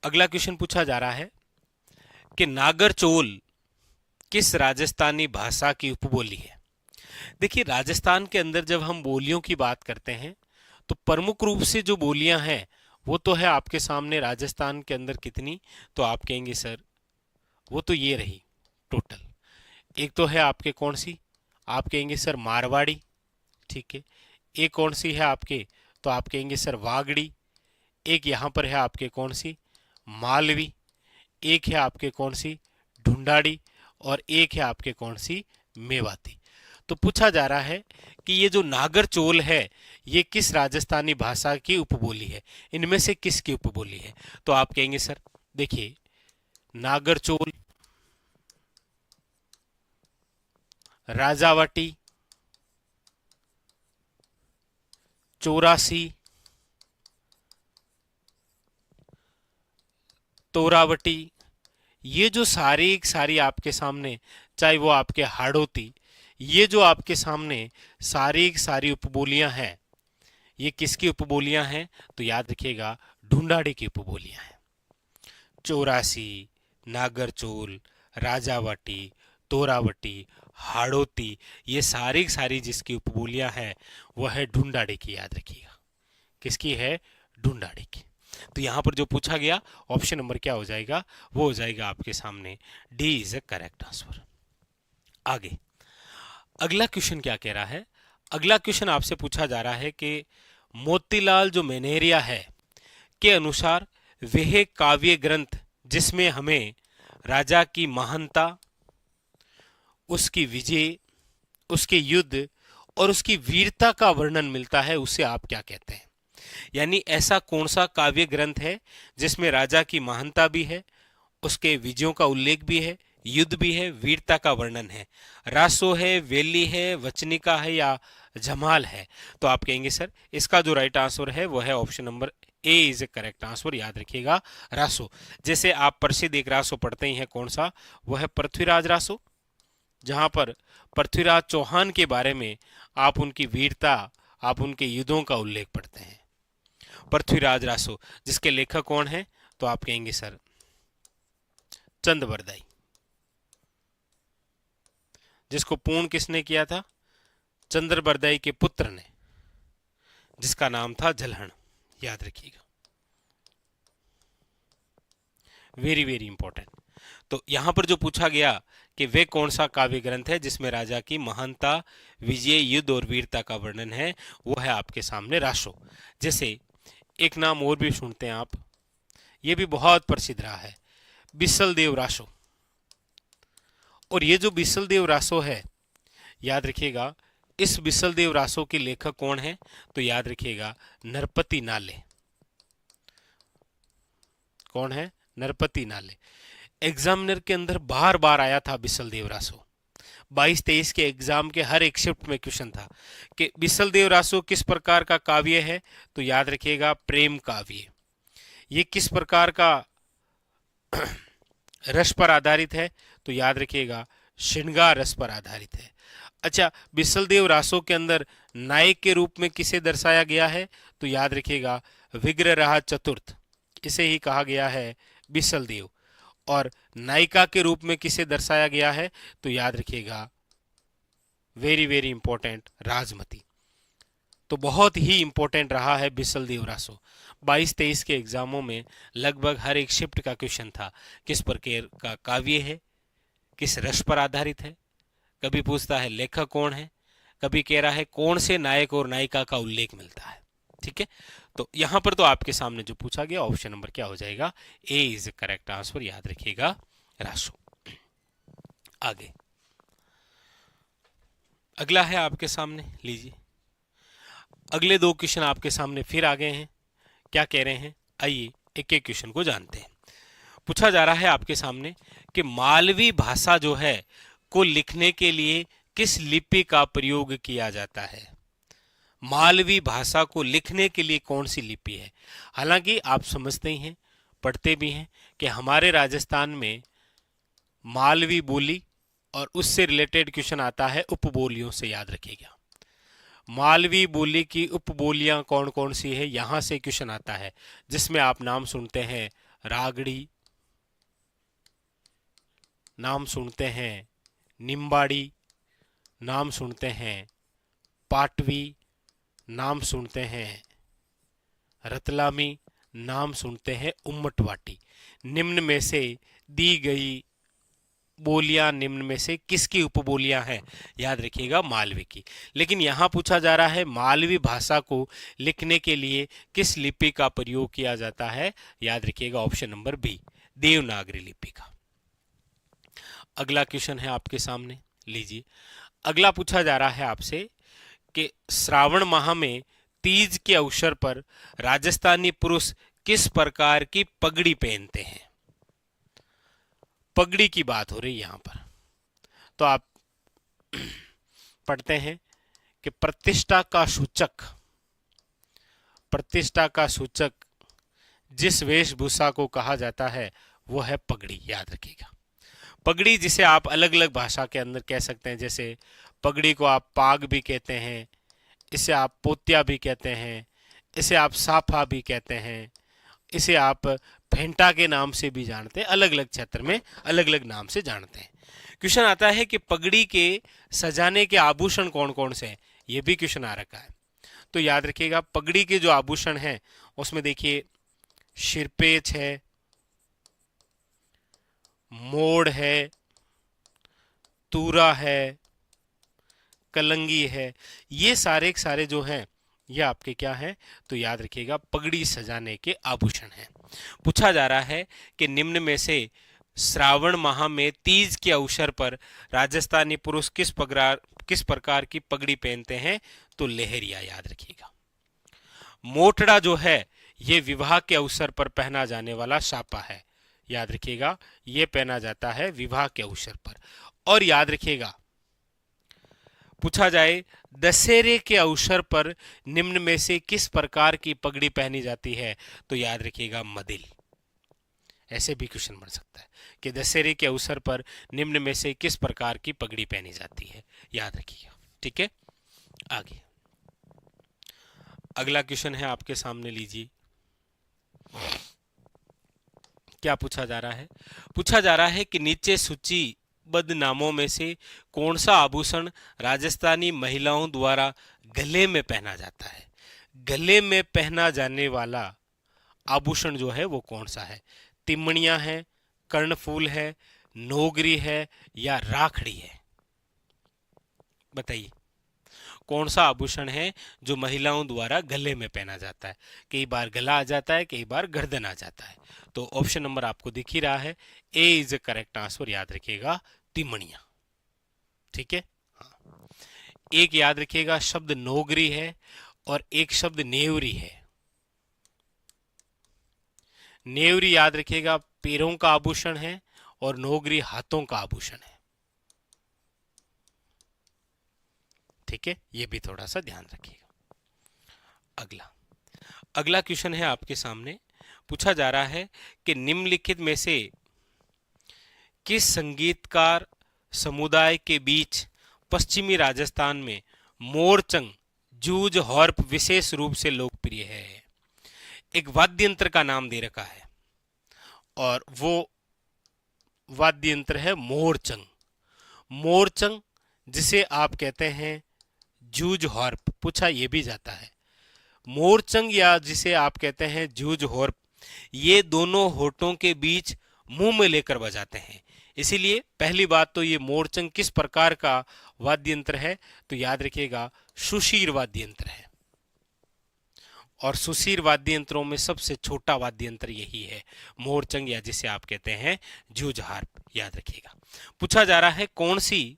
अगला क्वेश्चन पूछा जा रहा है कि नागरचोल किस राजस्थानी भाषा की उपबोली है। देखिए राजस्थान के अंदर जब हम बोलियों की बात करते हैं तो प्रमुख रूप से जो बोलियां हैं वो तो है आपके सामने राजस्थान के अंदर कितनी, तो आप कहेंगे सर वो तो ये रही टोटल। एक तो है आपके कौन सी, आप कहेंगे सर मारवाड़ी। ठीक है, एक कौन सी है आपके, तो आप कहेंगे सर वागड़ी। एक यहाँ पर है आपके कौन सी, मालवी। एक है आपके कौन सी, ढूंढाड़ी। और एक है आपके कौन सी, मेवाती। तो पूछा जा रहा है कि ये जो नागरचोल है ये किस राजस्थानी भाषा की उपबोली है, इनमें से किसकी उपबोली है, तो आप कहेंगे सर देखिए नागरचोल, राजावटी, चौरासी, तोरावटी, ये जो सारी आपके सामने, चाहे वो आपके हाड़ोती, ये जो आपके सामने सारी उपबोलियां हैं ये किसकी उपबोलियां हैं, तो याद रखिएगा ढूंढाड़ी की उपबोलियां हैं। चौरासी, नागरचोल, राजावटी, तोरावटी, हाड़ोती, ये सारी जिसकी उपबोलियां हैं वह है ढूंढाड़ी की, याद रखिएगा। किसकी है? ढूंढाड़ी की। तो यहां पर जो पूछा गया ऑप्शन नंबर क्या हो जाएगा, वो हो जाएगा आपके सामने D is a correct answer. आगे अगला क्वेश्चन क्या कह रहा है, अगला क्वेश्चन आपसे पूछा जा रहा है कि मोतीलाल जो मेनेरिया है के अनुसार वह काव्य ग्रंथ जिसमें हमें राजा की महानता, उसकी विजय, उसके युद्ध और उसकी वीरता का वर्णन मिलता है, उसे आप क्या कहते हैं? यानी ऐसा कौन सा काव्य ग्रंथ है जिसमें राजा की महानता भी है, उसके विजयों का उल्लेख भी है, युद्ध भी है, वीरता का वर्णन है? रासो है, वेली है, वचनिका है या जमाल है? तो आप कहेंगे सर इसका जो राइट आंसर है वो है option number A is a correct answer. याद रखिएगा रासो। जैसे आप प्रसिद्ध एक रासो पढ़ते ही हैं, कौन सा? वो है पृथ्वीराज रासो, जहां पर पृथ्वीराज चौहान के बारे में आप उनकी वीरता, आप उनके युद्धों का उल्लेख पढ़ते हैं। पृथ्वीराज रासो, जिसके लेखक कौन है? तो आप कहेंगे सर चंद बरदाई, जिसको पूर्ण किसने किया था? चंद्र बरदाई के पुत्र ने, जिसका नाम था जलहण। याद रखिएगा, वेरी वेरी इंपॉर्टेंट। तो यहां पर जो पूछा गया कि वे कौन सा काव्य ग्रंथ है जिसमें राजा की महानता, विजय, युद्ध और वीरता का वर्णन है, वो है आपके सामने रासो। जैसे एक नाम और भी सुनते हैं आप, ये भी बहुत प्रसिद्ध रहा है, बिसल देव रासो। और ये जो बिसल देव रासो है, याद रखिएगा इस बिसल देव रासो के लेखक कौन है? तो याद रखिएगा नरपति नाले। कौन है? नरपति नाले। एग्जामिनर के अंदर बार बार आया था बिसल देव रासो। 22-23 के एग्जाम के हर एक शिफ्ट में क्वेश्चन था कि बिसल देव रासो किस प्रकार का काव्य है? तो याद रखिएगा प्रेम काव्य। ये किस प्रकार का रस पर आधारित है? तो याद रखिएगा श्रृंगार रस पर आधारित है। अच्छा, बिसल देव रासो के अंदर नायक के रूप में किसे दर्शाया गया है? तो याद रखिएगा विग्रह रहा चतुर्थ, इसे ही कहा गया है बिसल देव। और नायिका के रूप में किसे दर्शाया गया है? तो याद रखिएगा वेरी वेरी इंपॉर्टेंट राजमती। तो बहुत ही इंपॉर्टेंट रहा है बिसल देव रासो। 22-23 के एग्जामों में लगभग हर एक शिफ्ट का क्वेश्चन था, किस प्रकार का काव्य है, किस रस पर आधारित है, कभी पूछता है लेखक कौन है, कभी कह रहा है कौन से नायक और नायिका का उल्लेख मिलता है। ठीक है, तो यहां पर तो आपके सामने जो पूछा गया ऑप्शन नंबर क्या हो जाएगा? ए इज करेक्ट आंसर। याद रखिएगा रासो। आगे अगला है आपके सामने, लीजिए अगले दो क्वेश्चन आपके सामने फिर आ गए हैं। क्या कह रहे हैं, आइए एक एक क्वेश्चन को जानते हैं। पूछा जा रहा है आपके सामने कि मालवी भाषा जो है को लिखने के लिए किस लिपि का प्रयोग किया जाता है? मालवी भाषा को लिखने के लिए कौन सी लिपि है? हालांकि आप समझते ही हैं, पढ़ते भी हैं कि हमारे राजस्थान में मालवी बोली और उससे रिलेटेड क्वेश्चन आता है उपबोलियों से। याद रखिएगा मालवी बोली की उपबोलियां कौन कौन सी है, यहां से क्वेश्चन आता है, जिसमें आप नाम सुनते हैं रागड़ी, नाम सुनते हैं निम्बाड़ी, नाम सुनते हैं पाटवी, नाम सुनते हैं रतलामी, नाम सुनते हैं उम्मटवाटी। निम्न में से दी गई बोलियां निम्न में से किसकी उपबोलियां हैं? याद रखिएगा मालवी की। लेकिन यहां पूछा जा रहा है मालवी भाषा को लिखने के लिए किस लिपि का प्रयोग किया जाता है? याद रखिएगा ऑप्शन नंबर बी, देवनागरी लिपि का। अगला क्वेश्चन है आपके सामने, लीजिए अगला पूछा जा रहा है आपसे कि श्रावण माह में तीज के अवसर पर राजस्थानी पुरुष किस प्रकार की पगड़ी पहनते हैं? पगड़ी की बात हो रही है यहां पर। तो आप पढ़ते हैं कि प्रतिष्ठा का सूचक, प्रतिष्ठा का सूचक जिस वेशभूषा को कहा जाता है वो है पगड़ी। याद रखिएगा पगड़ी, जिसे आप अलग अलग भाषा के अंदर कह सकते हैं। जैसे पगड़ी को आप पाग भी कहते हैं, इसे आप पोत्या भी कहते हैं, इसे आप साफा भी कहते हैं, इसे आप फेंटा के नाम से भी जानते हैं। अलग अलग क्षेत्र में अलग अलग नाम से जानते हैं। क्वेश्चन आता है कि पगड़ी के सजाने के आभूषण कौन कौन से हैं? ये भी क्वेश्चन आ रखा है। तो याद रखिएगा पगड़ी के जो आभूषण हैं उसमें देखिए सिरपेच है, मोड़ है, तूरा है, कलंगी है। ये सारे सारे जो हैं ये आपके क्या हैं? तो याद रखिएगा पगड़ी सजाने के आभूषण हैं। पूछा जा रहा है कि निम्न में से श्रावण माह में तीज के अवसर पर राजस्थानी पुरुष किस प्रकार की पगड़ी पहनते हैं? तो लहरिया, याद रखिएगा। मोटड़ा जो है ये विवाह के अवसर पर पहना जाने वाला साफा है, याद रखिएगा, ये पहना जाता है विवाह के अवसर पर। और याद रखिएगा, पूछा जाए दशहरे के अवसर पर निम्न में से किस प्रकार की पगड़ी पहनी जाती है? तो याद रखिएगा मदिल। ऐसे भी क्वेश्चन बन सकता है कि दशहरे के अवसर पर निम्न में से किस प्रकार की पगड़ी पहनी जाती है, याद रखिएगा। ठीक है, आगे अगला क्वेश्चन है आपके सामने, लीजिए। क्या पूछा जा रहा है? पूछा जा रहा है कि नीचे सूचीबद्ध नामों में से कौन सा आभूषण राजस्थानी महिलाओं द्वारा गले में पहना जाता है? गले में पहना जाने वाला आभूषण जो है वो कौन सा है? तिमणियां है, कर्णफूल है, नोगरी है या राखड़ी है? बताइए, कौन सा आभूषण है जो महिलाओं द्वारा गले में पहना जाता है? कई बार गला आ जाता है, कई बार गर्दन आ जाता है। तो ऑप्शन नंबर आपको दिख ही रहा है, A is the correct answer, याद रखिएगा, तिमणिया। ठीक है, हाँ। एक याद रखिएगा शब्द नोगरी है और एक शब्द नेवरी है। नेवरी याद रखिएगा पैरों का आभूषण है और नोगरी हाथों का आभूषण है। ठीक है, ये भी थोड़ा सा ध्यान रखिएगा। अगला क्वेश्चन है आपके सामने। पूछा जा रहा है कि निम्नलिखित में से किस संगीतकार समुदाय के बीच पश्चिमी राजस्थान में मोरचंग जूझ हॉर्प विशेष रूप से लोकप्रिय है? एक वाद्य यंत्र का नाम दे रखा है और वो वाद्य यंत्र है मोरचंग। मोरचंग जिसे आप कहते हैं जूझ हॉर्प, पूछा ये भी जाता है। मोरचंग या जिसे आप कहते हैं जूझ हॉर्प, ये दोनों होठों के बीच मुंह में लेकर बजाते हैं। इसीलिए पहली बात तो ये मोरचंग किस प्रकार का वाद्य यंत्र है? तो याद रखिएगा सुशीर वाद्य यंत्र है। और सुशीर वाद्य यंत्रों में सबसे छोटा वाद्य यंत्र यही है, मोरचंग या जिसे आप कहते हैं जूझ हार्प, याद रखिएगा। पूछा जा रहा है कौन सी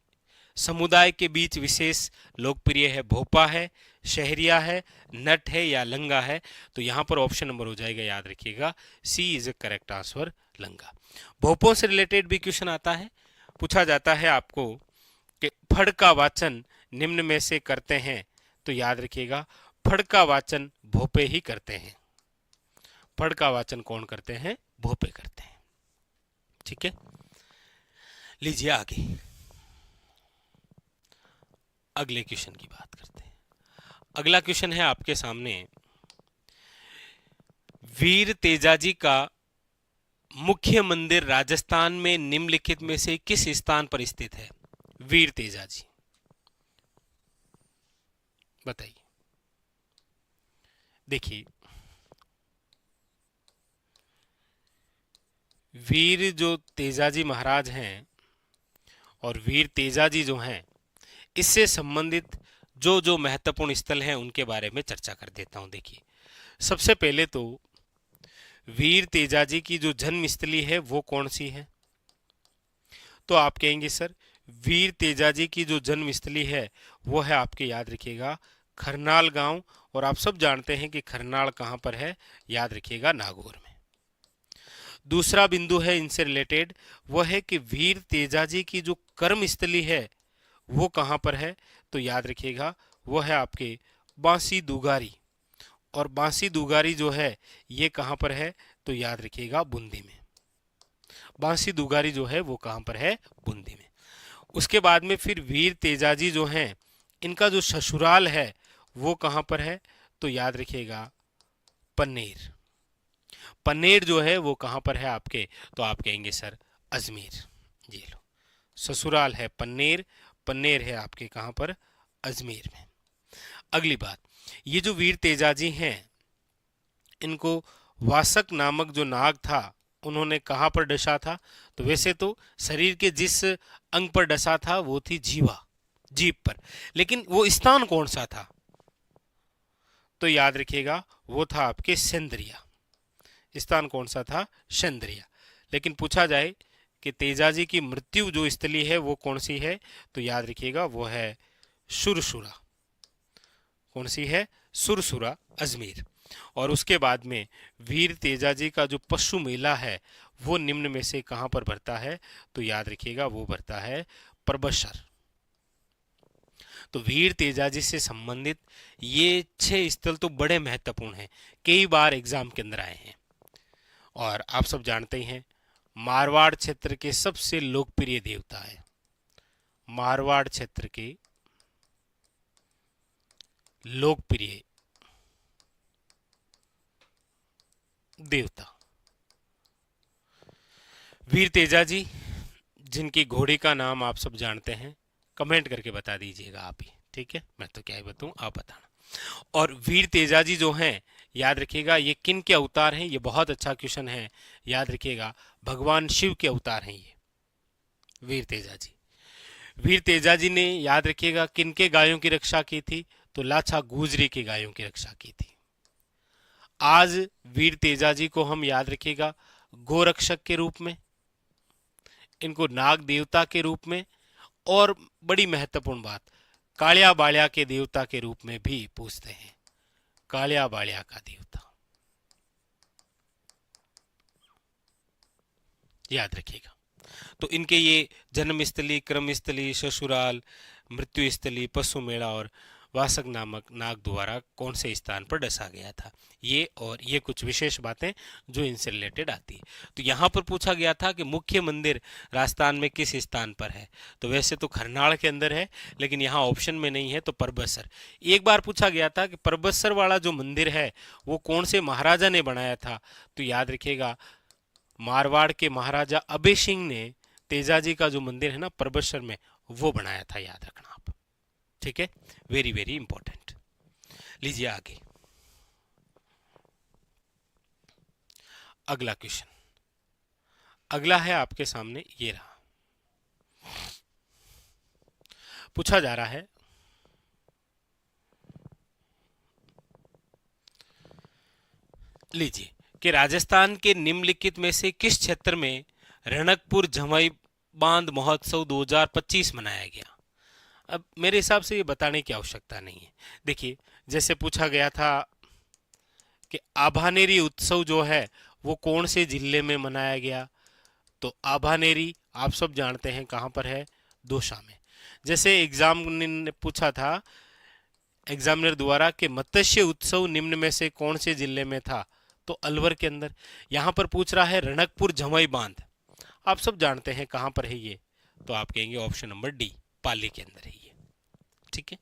समुदाय के बीच विशेष लोकप्रिय है? भोपा है, शहरिया है, नट है या लंगा है? तो यहां पर ऑप्शन नंबर हो जाएगा, याद रखिएगा, सी इज ए करेक्ट आंसर, लंगा। भोपों से रिलेटेड भी क्वेश्चन आता है। पूछा जाता है आपको कि फड़ का वाचन निम्न में से करते हैं? तो याद रखिएगा फड़ का वाचन भोपे ही करते हैं। फड़ का वाचन कौन करते हैं? भोपे करते हैं। ठीक है, लीजिए आगे अगले क्वेश्चन की बात करते हैं। अगला क्वेश्चन है आपके सामने, वीर तेजाजी का मुख्य मंदिर राजस्थान में निम्नलिखित में से किस स्थान पर स्थित है? वीर तेजाजी, बताइए। देखिए, वीर जो तेजाजी महाराज हैं और वीर तेजाजी जो हैं, इससे संबंधित जो जो महत्वपूर्ण स्थल हैं उनके बारे में चर्चा कर देता हूं। देखिए, सबसे पहले तो वीर तेजाजी की जो जन्मस्थली है वो कौन सी है? तो आप कहेंगे सर वीर तेजाजी की जो जन्मस्थली है वो है आपके, याद रखिएगा, खरनाल गांव। और आप सब जानते हैं कि खरनाल कहां पर है, याद रखिएगा, नागौर में। दूसरा बिंदु है इनसे रिलेटेड, वो है कि वीर तेजाजी की जो कर्मस्थली है वो कहां पर है? तो याद रखिएगा वो है आपके बांसी दुगारी। और बांसी दुगारी जो है ये कहां पर है? तो याद रखिएगा बूंदी में। बांसी दुगारी जो है वो कहां पर है? बूंदी में। उसके बाद में फिर वीर तेजाजी जो हैं, इनका जो ससुराल है वो कहां पर है? तो याद रखिएगा पन्नेर। पन्नेर जो है वो कहां पर है आपके? तो आप कहेंगे सर अजमेर। ये लो, ससुराल है पन्नेर, पन्नेर है आपके कहां पर? अजमेर में। अगली बात, ये जो वीर तेजाजी हैं, इनको वासक नामक जो नाग था उन्होंने कहां पर डसा था? तो वैसे तो शरीर के जिस अंग पर डसा था वो थी जीवा, जीभ पर, लेकिन वो स्थान कौन सा था? तो याद रखिएगा वो था आपके सेंद्रिया। स्थान कौन सा था? सेंद्रिया। लेकिन पूछा जाए कि तेजाजी की मृत्यु जो स्थली है वो कौन सी है, तो याद रखिएगा वो है सुरसुरा। कौन सी है? सुरसुरा, अजमेर। और उसके बाद में वीर तेजाजी का जो पशु मेला है वो निम्न में से कहां पर भरता है, तो याद रखिएगा वो भरता है परबतसर। तो वीर तेजाजी से संबंधित ये 6 स्थल तो बड़े महत्वपूर्ण हैं, कई बार एग्जाम के अंदर आए हैं। और आप सब जानते ही हैं मारवाड़ क्षेत्र के सबसे लोकप्रिय देवता है, मारवाड़ क्षेत्र के लोकप्रिय देवता वीर तेजाजी, जिनकी घोड़ी का नाम आप सब जानते हैं, कमेंट करके बता दीजिएगा आप ही, ठीक है, मैं तो क्या ही बताऊं, आप बताना। और वीर तेजाजी जो हैं, याद रखिएगा ये किन के अवतार हैं, ये बहुत अच्छा क्वेश्चन है, याद रखिएगा भगवान शिव के अवतार हैं ये वीर तेजाजी। वीर तेजाजी ने याद रखिएगा किन के गायों की रक्षा की थी, तो लाछा गुजरी के गायों की रक्षा की थी। आज वीर तेजाजी को हम याद रखिएगा गोरक्षक के रूप में, इनको नाग देवता के रूप में, और बड़ी महत्वपूर्ण बात कालिया बालिया के देवता के रूप में भी पूछते हैं, कालिया बालिया का देवता, याद रखिएगा। तो इनके ये जन्म स्थली, क्रम स्थली, ससुराल, मृत्यु स्थली, पशु मेला और वासक नामक नाग द्वारा कौन से स्थान पर डसा गया था, ये और ये कुछ विशेष बातें जो इनसे रिलेटेड आती है। तो यहाँ पर पूछा गया था कि मुख्य मंदिर राजस्थान में किस स्थान पर है, तो वैसे तो खरनाल के अंदर है, लेकिन यहाँ ऑप्शन में नहीं है, तो परबतसर। एक बार पूछा गया था कि परबतसर वाला जो मंदिर है वो कौन से महाराजा ने बनाया था, तो याद रखिएगा मारवाड़ के महाराजा अभय सिंह ने तेजाजी का जो मंदिर है ना परबतसर में, वो बनाया था, याद रखना आप, ठीक है, वेरी वेरी इंपॉर्टेंट। लीजिए आगे अगला क्वेश्चन, अगला है आपके सामने, ये रहा। पूछा जा रहा है लीजिए कि राजस्थान के निम्नलिखित में से किस क्षेत्र में रणकपुर जमई बांध महोत्सव 2025 मनाया गया। अब मेरे हिसाब से ये बताने की आवश्यकता नहीं है। देखिए जैसे पूछा गया था कि आभानेरी उत्सव जो है वो कौन से जिले में मनाया गया, तो आभानेरी आप सब जानते हैं कहाँ पर है, दौसा में। जैसे एग्जाम ने पूछा था एग्जामिनर द्वारा कि मत्स्य उत्सव निम्न में से कौन से जिले में था, तो अलवर के अंदर। यहाँ पर पूछ रहा है रणकपुर जमई बांध, आप सब जानते हैं कहाँ पर है ये, तो आप कहेंगे ऑप्शन नंबर डी, पाली के अंदर है ये, ठीक है।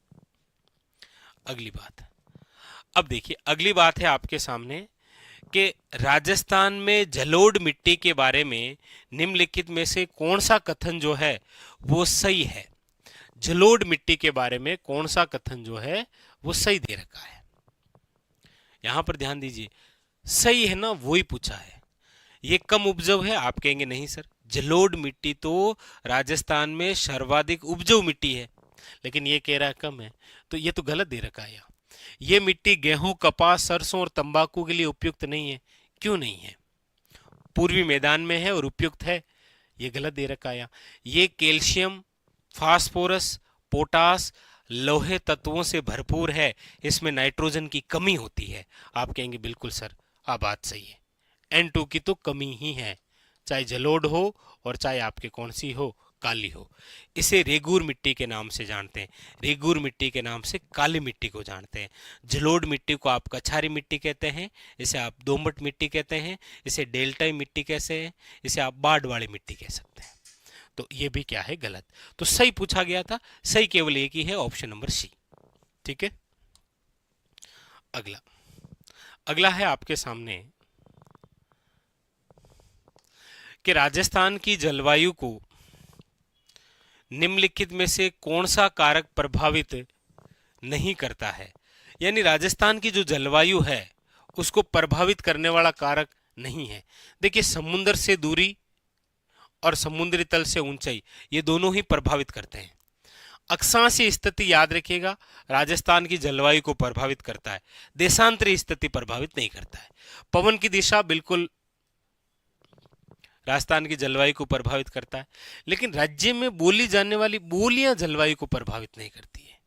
अगली बात, अब देखिए अगली बात है आपके सामने कि राजस्थान में जलोढ़ मिट्टी के बारे में निम्नलिखित में से कौन सा कथन जो है वो सही है। जलोढ़ मिट्टी के बारे में कौन सा कथन जो है वो सही दे रखा है, यहां पर ध्यान दीजिए, सही है ना, वो ही पूछा है। ये कम उपजाऊ है, आप कहेंगे नहीं सर, जलोढ़ मिट्टी तो राजस्थान में सर्वाधिक उपजाऊ मिट्टी है, लेकिन ये कह रहा है कम है, तो ये तो गलत दे रखा है। ये मिट्टी गेहूं, कपास, सरसों और तंबाकू के लिए उपयुक्त नहीं है। क्यों नहीं है? पूर्वी मैदान में है और उपयुक्त है, ये गलत दे रखा है। ये कैल्शियम, फास्फोरस, पोटास, लोहे तत्वों से भरपूर है, इसमें नाइट्रोजन की कमी होती है। आप कहेंगे बिल्कुल सर, बात सही है, N2 की तो कमी ही है, चाहे जलोढ़ हो और चाहे आपके कौन सी हो, काली हो। इसे रेगूर मिट्टी के नाम से जानते हैं, रेगूर मिट्टी के नाम से काली मिट्टी को जानते हैं। जलोढ़ मिट्टी को आप कछारी मिट्टी कहते हैं, इसे आप दोमट मिट्टी कहते हैं, इसे डेल्टाई मिट्टी कहते हैं, इसे आप बाढ़ वाली मिट्टी कह सकते हैं। तो ये भी क्या है, गलत। तो सही पूछा गया था, सही केवल एक ही है, ऑप्शन नंबर सी, ठीक है। अगला, अगला है आपके सामने कि राजस्थान की जलवायु को निम्नलिखित में से कौन सा कारक प्रभावित नहीं करता है, यानी राजस्थान की जो जलवायु है उसको प्रभावित करने वाला कारक नहीं है। देखिए समुद्र से दूरी और समुद्री तल से ऊंचाई, ये दोनों ही प्रभावित करते हैं। अक्षांशीय स्थिति याद रखिएगा राजस्थान की जलवायु को प्रभावित करता है, देशांतरी स्थिति प्रभावित नहीं करता है। पवन की दिशा बिल्कुल राजस्थान की जलवायु को प्रभावित करता है, लेकिन राज्य में बोली जाने वाली बोलियां जलवायु को प्रभावित नहीं करती है।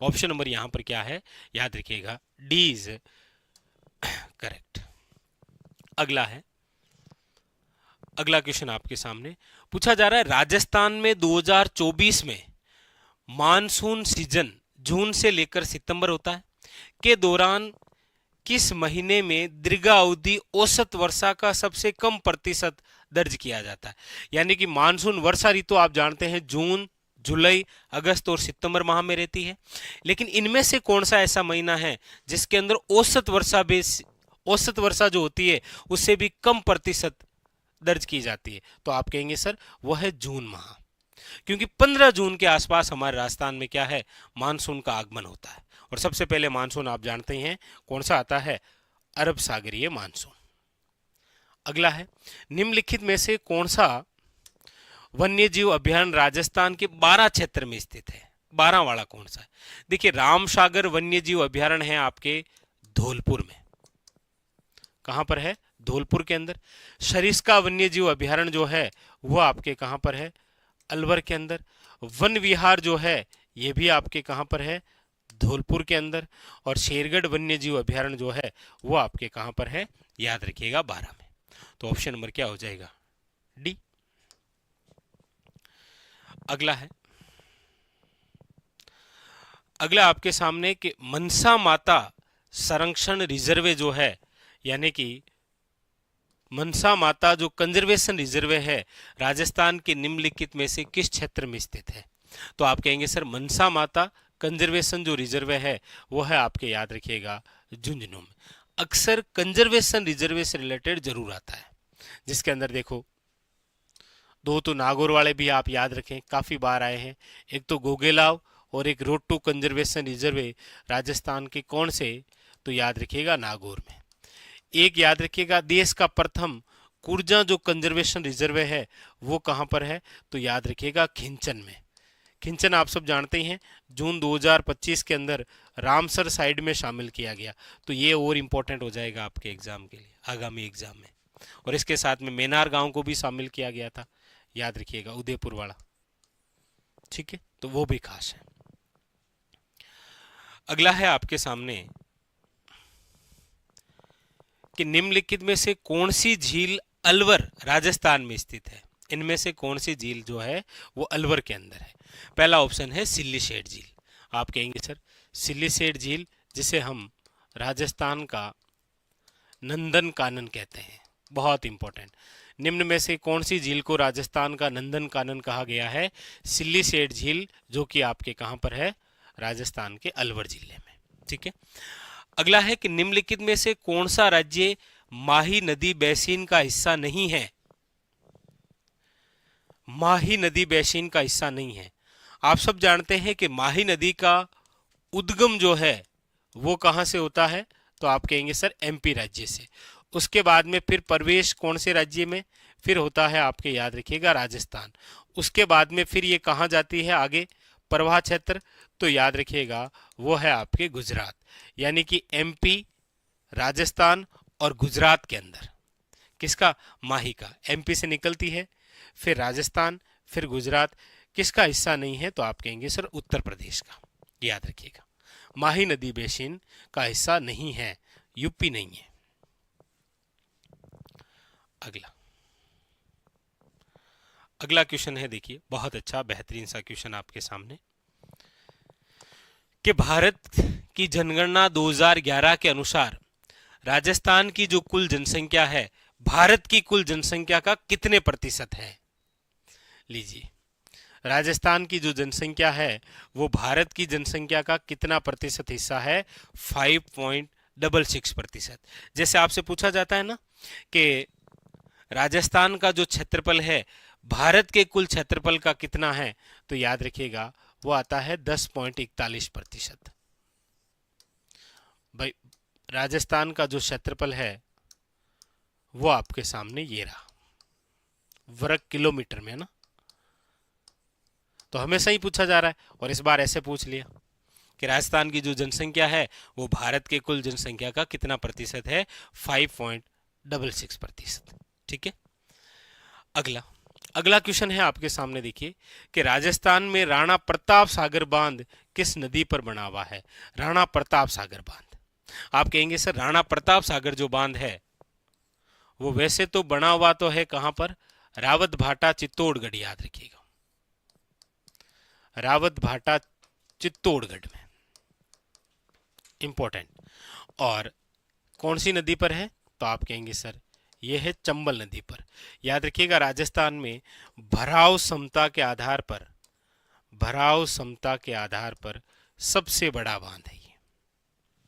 ऑप्शन नंबर यहां पर क्या है, याद रखिएगा, डी इज करेक्ट। अगला क्वेश्चन आपके सामने पूछा जा रहा है, राजस्थान में 2024 में मानसून सीजन जून से लेकर सितंबर होता है के दौरान किस महीने में दीर्घावधि औसत वर्षा का सबसे कम प्रतिशत दर्ज किया जाता है। यानी कि मानसून वर्षा ऋतु आप जानते हैं जून, जुलाई, अगस्त और सितंबर माह में रहती है, लेकिन इनमें से कौन सा ऐसा महीना है जिसके अंदर औसत वर्षा जो होती है उससे भी कम प्रतिशत दर्ज की जाती है। तो आप कहेंगे सर वह है जून माह, क्योंकि 15 जून के आसपास हमारे राजस्थान में क्या है, मानसून का आगमन होता है। और सबसे पहले मानसून आप जानते हैं कौन सा आता है, अरब सागरीय मानसून। अगला है, निम्नलिखित में से कौन सा वन्यजीव अभयारण्य राजस्थान के 12 क्षेत्र में स्थित है, 12 वाला कौन सा है। देखिए, रामसागर वन्यजीव अभयारण्य है आपके धौलपुर में। कहां पर है, धौलपुर के अंदर। सरिस्का वन्यजीव अभयारण्य जो है वो आपके कहां पर है, अलवर के अंदर। वन विहार जो है ये भी आपके कहां पर है, धौलपुर के अंदर। और शेरगढ़ वन्यजीव अभयारण्य जो है वो आपके कहां पर है, याद रखिएगा 12 में। तो ऑप्शन नंबर क्या हो जाएगा, डी। अगला आपके सामने कि मनसा माता संरक्षण रिजर्वे जो है, यानी कि मनसा माता जो कंजर्वेशन रिजर्वे है राजस्थान के निम्नलिखित में से किस क्षेत्र में स्थित है। तो आप कहेंगे सर मनसा माता कंजर्वेशन जो रिजर्वे है वो है आपके, याद रखिएगा, झुंझुनू में। अक्सर कंजर्वेशन रिजर्वे से रिलेटेड जरूर आता है, जिसके अंदर देखो दो तो नागौर वाले भी आप याद रखें, काफी बार आए हैं। एक तो गोगेलाव और एक रोड टू कंजर्वेशन रिजर्वे राजस्थान के कौन से, तो याद रखिएगा नागौर में। एक याद रखिएगा, देश का प्रथम कुर्जा जो कंजर्वेशन रिजर्वे है वो कहां पर है, तो याद रखिएगा खिंचन में। खिंचन आप सब जानते ही हैं, जून 2025 के अंदर रामसर साइड में शामिल किया गया। तो ये और इम्पोर्टेंट हो जाएगा आपके एग्जाम के लिए, आगामी एग्जाम में। और इसके साथ में मेनार गांव को भी शामिल किया गया था, याद रखिएगा, उदयपुर वाला। ठीक है, तो वो भी खास है। अगला है आपके सामने कि निम्नलिखित में से कौन सी झील अलवर राजस्थान में स्थित है। इनमें से कौन सी झील जो है वो अलवर के अंदर है। पहला ऑप्शन है सिल्लीसेठ झील। आप कहेंगे सर सिल्लीसेठ झील, जिसे हम राजस्थान का नंदन कानन कहते हैं, बहुत इंपॉर्टेंट। निम्न में से कौन सी झील को राजस्थान का नंदन कानन कहा गया है, सिल्लीसेठ झील, जो कि आपके कहां पर है, राजस्थान के अलवर जिले में। ठीक है, अगला है कि निम्नलिखित में से कौन सा राज्य माही नदी बेसिन का हिस्सा नहीं है। माही नदी बेसिन का हिस्सा नहीं है। आप सब जानते हैं कि माही नदी का उद्गम जो है वो कहां से होता है, तो आप कहेंगे सर एमपी राज्य से। उसके बाद में फिर प्रवेश कौन से राज्य में, फिर होता है आपके, याद रखिएगा, राजस्थान। उसके बाद में फिर ये कहां जाती है आगे, प्रवाह क्षेत्र, तो याद रखिएगा वो है आपके गुजरात। यानी कि एमपी, राजस्थान और गुजरात के अंदर किसका, माही का, एमपी से निकलती है, फिर राजस्थान, फिर गुजरात। किसका हिस्सा नहीं है, तो आप कहेंगे सर उत्तर प्रदेश का। याद रखिएगा, माही नदी बेसिन का हिस्सा नहीं है, यूपी नहीं है। अगला क्वेश्चन है, देखिए बहुत अच्छा बेहतरीन सा क्वेश्चन आपके सामने कि भारत की जनगणना 2011 के अनुसार राजस्थान की जो कुल जनसंख्या है भारत की कुल जनसंख्या का कितने प्रतिशत है। लीजिए, राजस्थान की जो जनसंख्या है वो भारत की जनसंख्या का कितना प्रतिशत हिस्सा है, 5.66%। जैसे आपसे पूछा जाता है ना कि राजस्थान का जो क्षेत्रफल है भारत के कुल क्षेत्रफल का कितना है, तो याद रखिएगा वो आता है 10.41%। भाई राजस्थान का जो क्षेत्रफल है वो आपके सामने ये रहा, वर्ग किलोमीटर में ना, तो हमेशा ही पूछा जा रहा है और इस बार ऐसे पूछ लिया कि राजस्थान की जो जनसंख्या है वो भारत के कुल जनसंख्या का कितना प्रतिशत है, 5.66%। ठीक है, अगला अगला क्वेश्चन है आपके सामने, देखिए कि राजस्थान में राणा प्रताप सागर बांध किस नदी पर बना हुआ है। राणा प्रताप सागर बांध, आप कहेंगे सर राणा प्रताप सागर जो बांध है वो वैसे तो बना हुआ तो है कहां पर, रावत भाटा चित्तौड़गढ़, याद रखिएगा रावत भाटा चित्तौड़गढ़ में, इंपॉर्टेंट। और कौन सी नदी पर है, तो आप कहेंगे सर यह है चंबल नदी पर। याद रखिएगा राजस्थान में भराव क्षमता के आधार पर, भराव क्षमता के आधार पर सबसे बड़ा बांध है ये,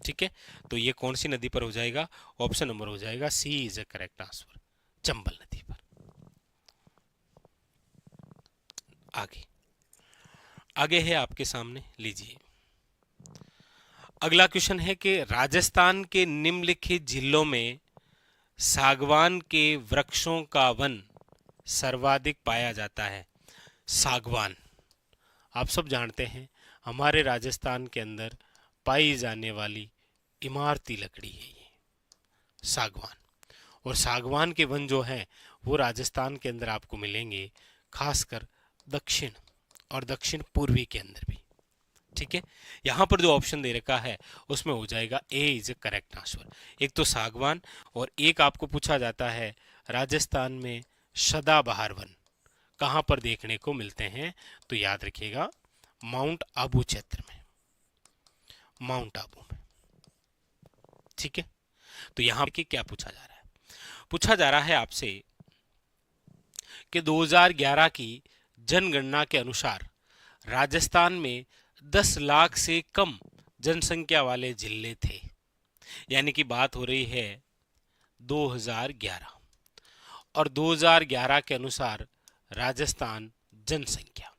ठीक है। तो ये कौन सी नदी पर हो जाएगा, ऑप्शन नंबर हो जाएगा C is a correct answer, Chambal नदी पर। आगे आगे है आपके सामने, लीजिए अगला क्वेश्चन है कि राजस्थान के निम्नलिखित जिलों में सागवान के वृक्षों का वन सर्वाधिक पाया जाता है। सागवान आप सब जानते हैं हमारे राजस्थान के अंदर पाई जाने वाली इमारती लकड़ी है ये सागवान। और सागवान के वन जो हैं वो राजस्थान के अंदर आपको मिलेंगे, खासकर दक्षिण और दक्षिण पूर्वी के अंदर भी, ठीक है। यहां पर जो ऑप्शन दे रखा है उसमें हो जाएगा ए इज ए करेक्ट आंसर। एक तो सागवान, और एक आपको पूछा जाता है राजस्थान में सदाबहार वन कहां पर देखने को मिलते हैं, तो याद रखिएगा माउंट आबू क्षेत्र में, माउंट आबू में, ठीक है। तो यहां पे क्या पूछा जा रहा है, पूछा जा रहा है आपसे कि 2011 की जनगणना के अनुसार राजस्थान में 10 लाख से कम जनसंख्या वाले जिले थे। यानी कि बात हो रही है 2011, और 2011 के अनुसार राजस्थान जनसंख्या,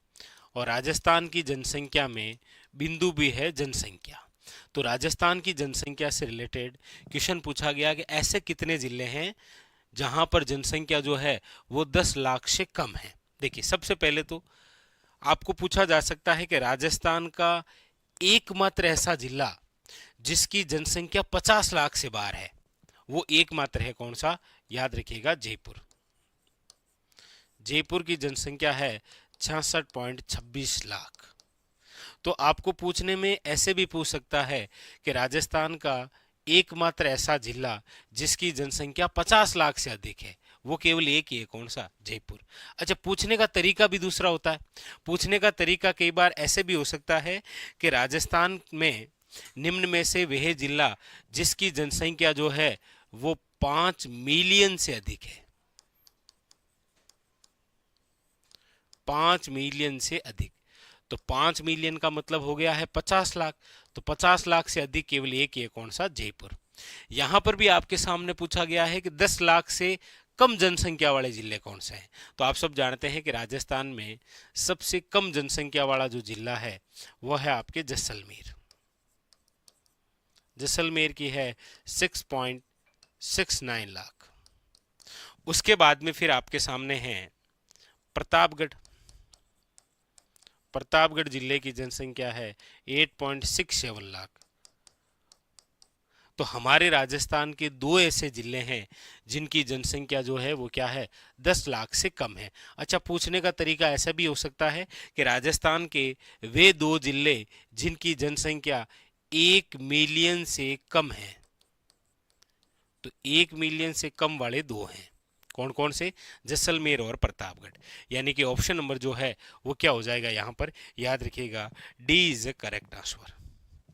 और राजस्थान की जनसंख्या में बिंदु भी है जनसंख्या। तो राजस्थान की जनसंख्या से रिलेटेड क्वेश्चन पूछा गया कि ऐसे कितने जिले हैं जहां पर जनसंख्या जो है वो 10 लाख से कम है। देखिए सबसे पहले तो आपको पूछा जा सकता है कि राजस्थान का एकमात्र ऐसा जिला जिसकी जनसंख्या 50 लाख से बाहर है, वो एकमात्र है कौन सा, याद रखिएगा जयपुर। जयपुर की जनसंख्या है 66.26 लाख। तो आपको पूछने में ऐसे भी पूछ सकता है कि राजस्थान का एकमात्र ऐसा जिला जिसकी जनसंख्या 50 लाख से अधिक है, वो केवल एक ही है, कौन सा, जयपुर। अच्छा, पूछने का तरीका भी दूसरा होता है। पूछने का तरीका कई बार ऐसे भी हो सकता है कि राजस्थान में निम्न में से वह जिला जिसकी जनसंख्या जो है वो 5 मिलियन से अधिक है, 5 मिलियन से अधिक। तो 5 मिलियन का मतलब हो गया है 50 लाख। तो 50 लाख से अधिक केवल एक ही है, कौन सा, जयपुर। यहां पर भी आपके सामने पूछा गया है कि 10 लाख से कम जनसंख्या वाले जिले कौन से हैं। तो आप सब जानते हैं कि राजस्थान में सबसे कम जनसंख्या वाला जो जिला है वह है आपके जैसलमेर। जैसलमेर की है 6.69 लाख। उसके बाद में फिर आपके सामने है प्रतापगढ़। प्रतापगढ़ जिले की जनसंख्या है 8.67 लाख। तो हमारे राजस्थान के दो ऐसे जिले हैं जिनकी जनसंख्या जो है वो क्या है, 10 लाख से कम है। अच्छा, पूछने का तरीका ऐसा भी हो सकता है कि राजस्थान के वे दो जिले जिनकी जनसंख्या 1 मिलियन से कम है, तो 1 मिलियन से कम वाले दो हैं, कौन कौन से, जैसलमेर और प्रतापगढ़। यानी कि ऑप्शन नंबर जो है वो क्या हो जाएगा यहाँ पर, याद रखिएगा D is a correct answer.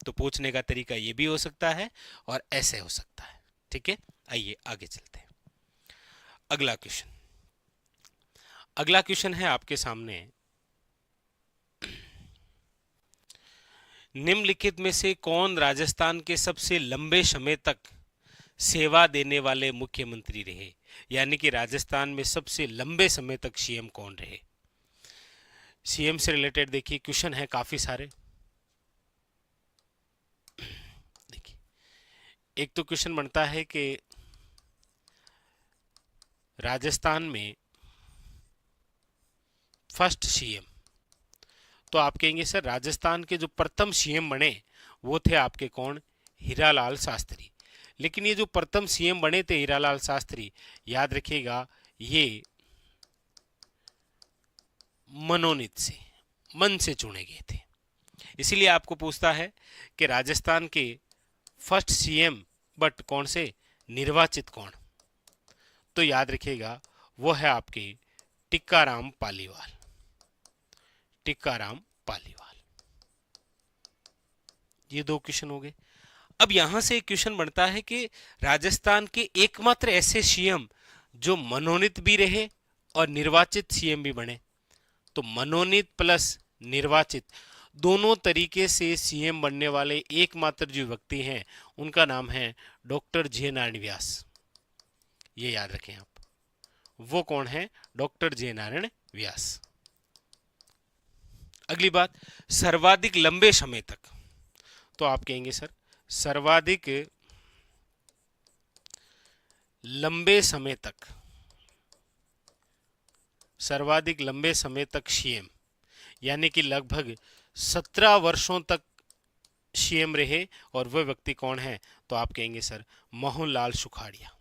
तो पूछने का तरीका ये भी हो सकता है और ऐसे हो सकता है, ठीक है। आइए आगे चलते हैं। अगला क्वेश्चन, अगला क्वेश्चन है आपके सामने, निम्नलिखित में से कौन राजस्थान के सबसे लंबे समय तक सेवा देने वाले मुख्यमंत्री रहे। यानी कि राजस्थान में सबसे लंबे समय तक सीएम कौन रहे। सीएम से रिलेटेड देखिए क्वेश्चन है काफी सारे। देखिए एक तो क्वेश्चन बनता है कि राजस्थान में फर्स्ट सीएम, तो आप कहेंगे सर राजस्थान के जो प्रथम सीएम बने वो थे आपके कौन, हीरालाल शास्त्री। लेकिन ये जो प्रथम सीएम बने थे हीरालाल शास्त्री, याद रखिएगा ये मनोनीत से, मन से चुने गए थे। इसीलिए आपको पूछता है कि राजस्थान के फर्स्ट सीएम बट कौन से, निर्वाचित कौन, तो याद रखिएगा वो है आपके टिक्काराम पालीवाल। टिक्काराम पालीवाल। ये दो क्वेश्चन हो गए। अब यहां से एक क्वेश्चन बनता है कि राजस्थान के एकमात्र ऐसे सीएम जो मनोनीत भी रहे और निर्वाचित सीएम भी बने, तो मनोनीत प्लस निर्वाचित दोनों तरीके से सीएम बनने वाले एकमात्र जो व्यक्ति हैं उनका नाम है डॉक्टर जे नारायण व्यास। ये याद रखें आप, वो कौन है, डॉक्टर जे नारायण व्यास। अगली बात, सर्वाधिक लंबे समय तक, तो आप कहेंगे सर सर्वाधिक लंबे समय तक, सर्वाधिक लंबे समय तक सीएम, यानी कि लगभग 17 वर्षों तक सीएम रहे और वह व्यक्ति कौन है, तो आप कहेंगे सर मोहनलाल सुखाड़िया।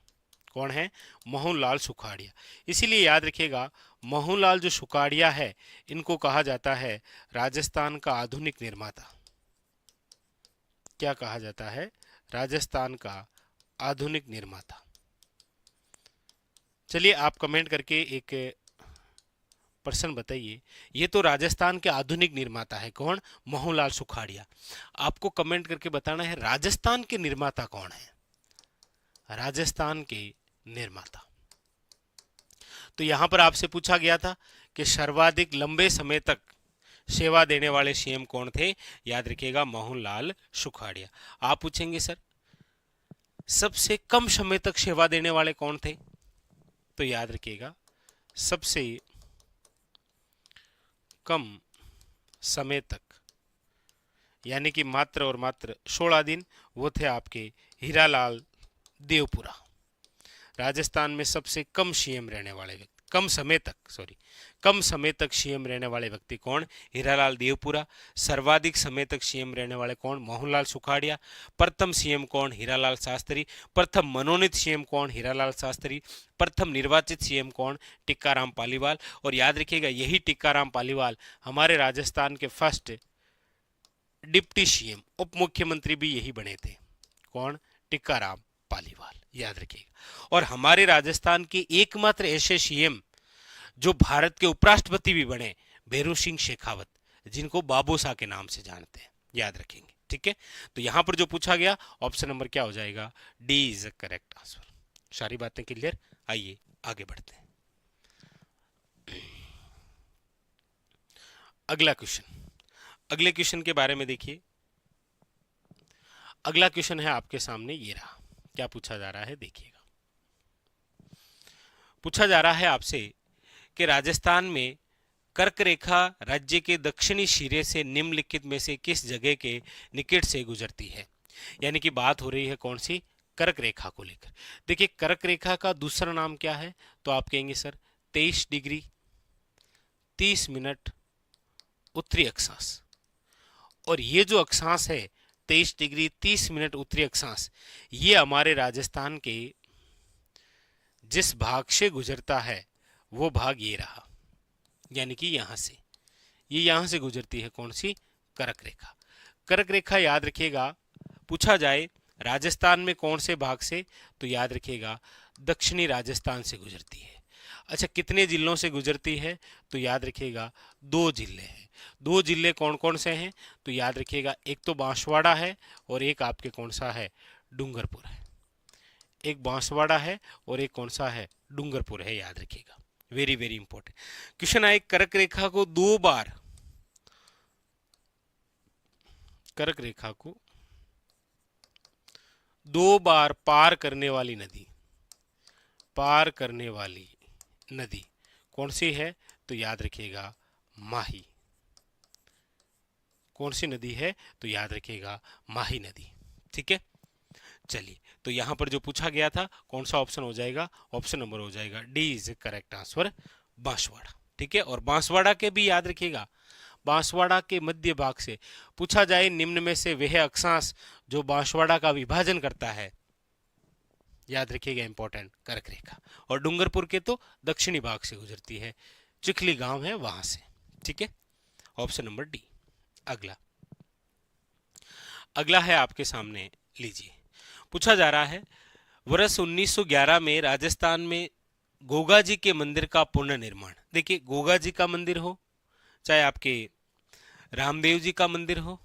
कौन है, मोहनलाल सुखाड़िया। इसीलिए याद रखिएगा मोहनलाल जो सुखाड़िया है इनको कहा जाता है राजस्थान का आधुनिक निर्माता। क्या कहा जाता है, राजस्थान का आधुनिक निर्माता। चलिए आप कमेंट करके एक प्रश्न बताइए, ये तो राजस्थान के आधुनिक निर्माता है कौन, मोहनलाल सुखाड़िया। आपको कमेंट करके बताना है राजस्थान के निर्माता कौन है, राजस्थान के निर्माता। तो यहां पर आपसे पूछा गया था कि सर्वाधिक लंबे समय तक सेवा देने वाले सीएम कौन थे, याद रखिएगा मोहनलाल सुखाड़िया। आप पूछेंगे सर सबसे कम समय तक सेवा देने वाले कौन थे, तो याद रखिएगा सबसे कम समय तक, यानी कि मात्र और मात्र 16 दिन, वो थे आपके हीरालाल देवपुरा। राजस्थान में सबसे कम सीएम रहने वाले व्यक्ति, कम समय तक सीएम रहने वाले व्यक्ति कौन, हीरालाल देवपुरा। सर्वाधिक समय तक सीएम रहने वाले कौन, मोहनलाल सुखाड़िया। प्रथम सीएम कौन, हीरालाल शास्त्री। प्रथम मनोनीत सीएम कौन, हीरालाल शास्त्री। प्रथम निर्वाचित सीएम कौन, टिक्काराम पालीवाल। और याद रखिएगा यही टिक्काराम पालीवाल हमारे राजस्थान के फर्स्ट डिप्टी सीएम, उप मुख्यमंत्री भी यही बने थे। कौन, टिक्काराम पालीवाल, याद रखिएगा। और हमारे राजस्थान के एकमात्र ऐसे सीएम जो भारत के उपराष्ट्रपति भी बने, भैरू सिंह शेखावत, जिनको बाबूशाह के नाम से जानते हैं, याद रखेंगे। ठीक है, तो यहां पर जो पूछा गया ऑप्शन नंबर क्या हो जाएगा, D is the correct answer. सारी बातें क्लियर, आइए आगे बढ़ते हैं। अगला क्वेश्चन, अगले क्वेश्चन के बारे में देखिए। अगला क्वेश्चन है आपके सामने, ये रहा। क्या पूछा जा रहा है देखिएगा। पूछा जा रहा है आपसे कि राजस्थान में कर्क रेखा राज्य के दक्षिणी सिरे से निम्नलिखित में से किस जगह के निकट से गुजरती है। यानी कि बात हो रही है कौन सी, कर्क रेखा को लेकर। देखिए कर्क रेखा का दूसरा नाम क्या है, तो आप कहेंगे सर 23 डिग्री 30 मिनट उत्तरी अक्षांश। और ये जो अक्षांश है 23 डिग्री 30 मिनट उत्तरी अक्षांश, ये हमारे राजस्थान के जिस भाग से गुजरता है वो भाग ये रहा, यानी कि यहां से, ये यहां से गुजरती है कौन सी, कर्क रेखा। कर्क रेखा याद रखिएगा, पूछा जाए राजस्थान में कौन से भाग से, तो याद रखिएगा दक्षिणी राजस्थान से गुजरती है। अच्छा कितने जिलों से गुजरती है, तो याद रखिएगा 2 जिले हैं। 2 जिले कौन कौन से हैं, तो याद रखिएगा एक तो बांसवाड़ा है और एक आपके कौन सा है, डूंगरपुर है। एक बांसवाड़ा है और एक कौन सा है, डूंगरपुर है, याद रखिएगा। वेरी वेरी इंपॉर्टेंट क्वेश्चन है। कर्क रेखा को 2 बार, कर्क रेखा को 2 बार पार करने वाली नदी, पार करने वाली नदी कौन सी है, तो याद रखिएगा माही। कौन सी नदी है, तो याद रखिएगा माही नदी। ठीक है, चलिए तो यहां पर जो पूछा गया था कौन सा ऑप्शन हो जाएगा, ऑप्शन नंबर हो जाएगा D is correct answer, Banswara. ठीक है, और बांसवाड़ा के भी याद रखिएगा, बांसवाड़ा के मध्य भाग से पूछा जाए निम्न में से वह अक्षांश जो बांसवाड़ा का विभाजन करता है, याद रखिएगा इंपॉर्टेंट, कर्क रेखा। और डूंगरपुर के तो दक्षिणी भाग से गुजरती है, चिखली गांव है वहां से। ठीक है, ऑप्शन नंबर डी। अगला अगला है आपके सामने, लीजिए। पूछा जा रहा है, वर्ष 1911 में राजस्थान में गोगा जी के मंदिर का पुनर्निर्माण। देखिए, गोगा जी का मंदिर हो, चाहे आपके रामदेव जी का मंदिर हो,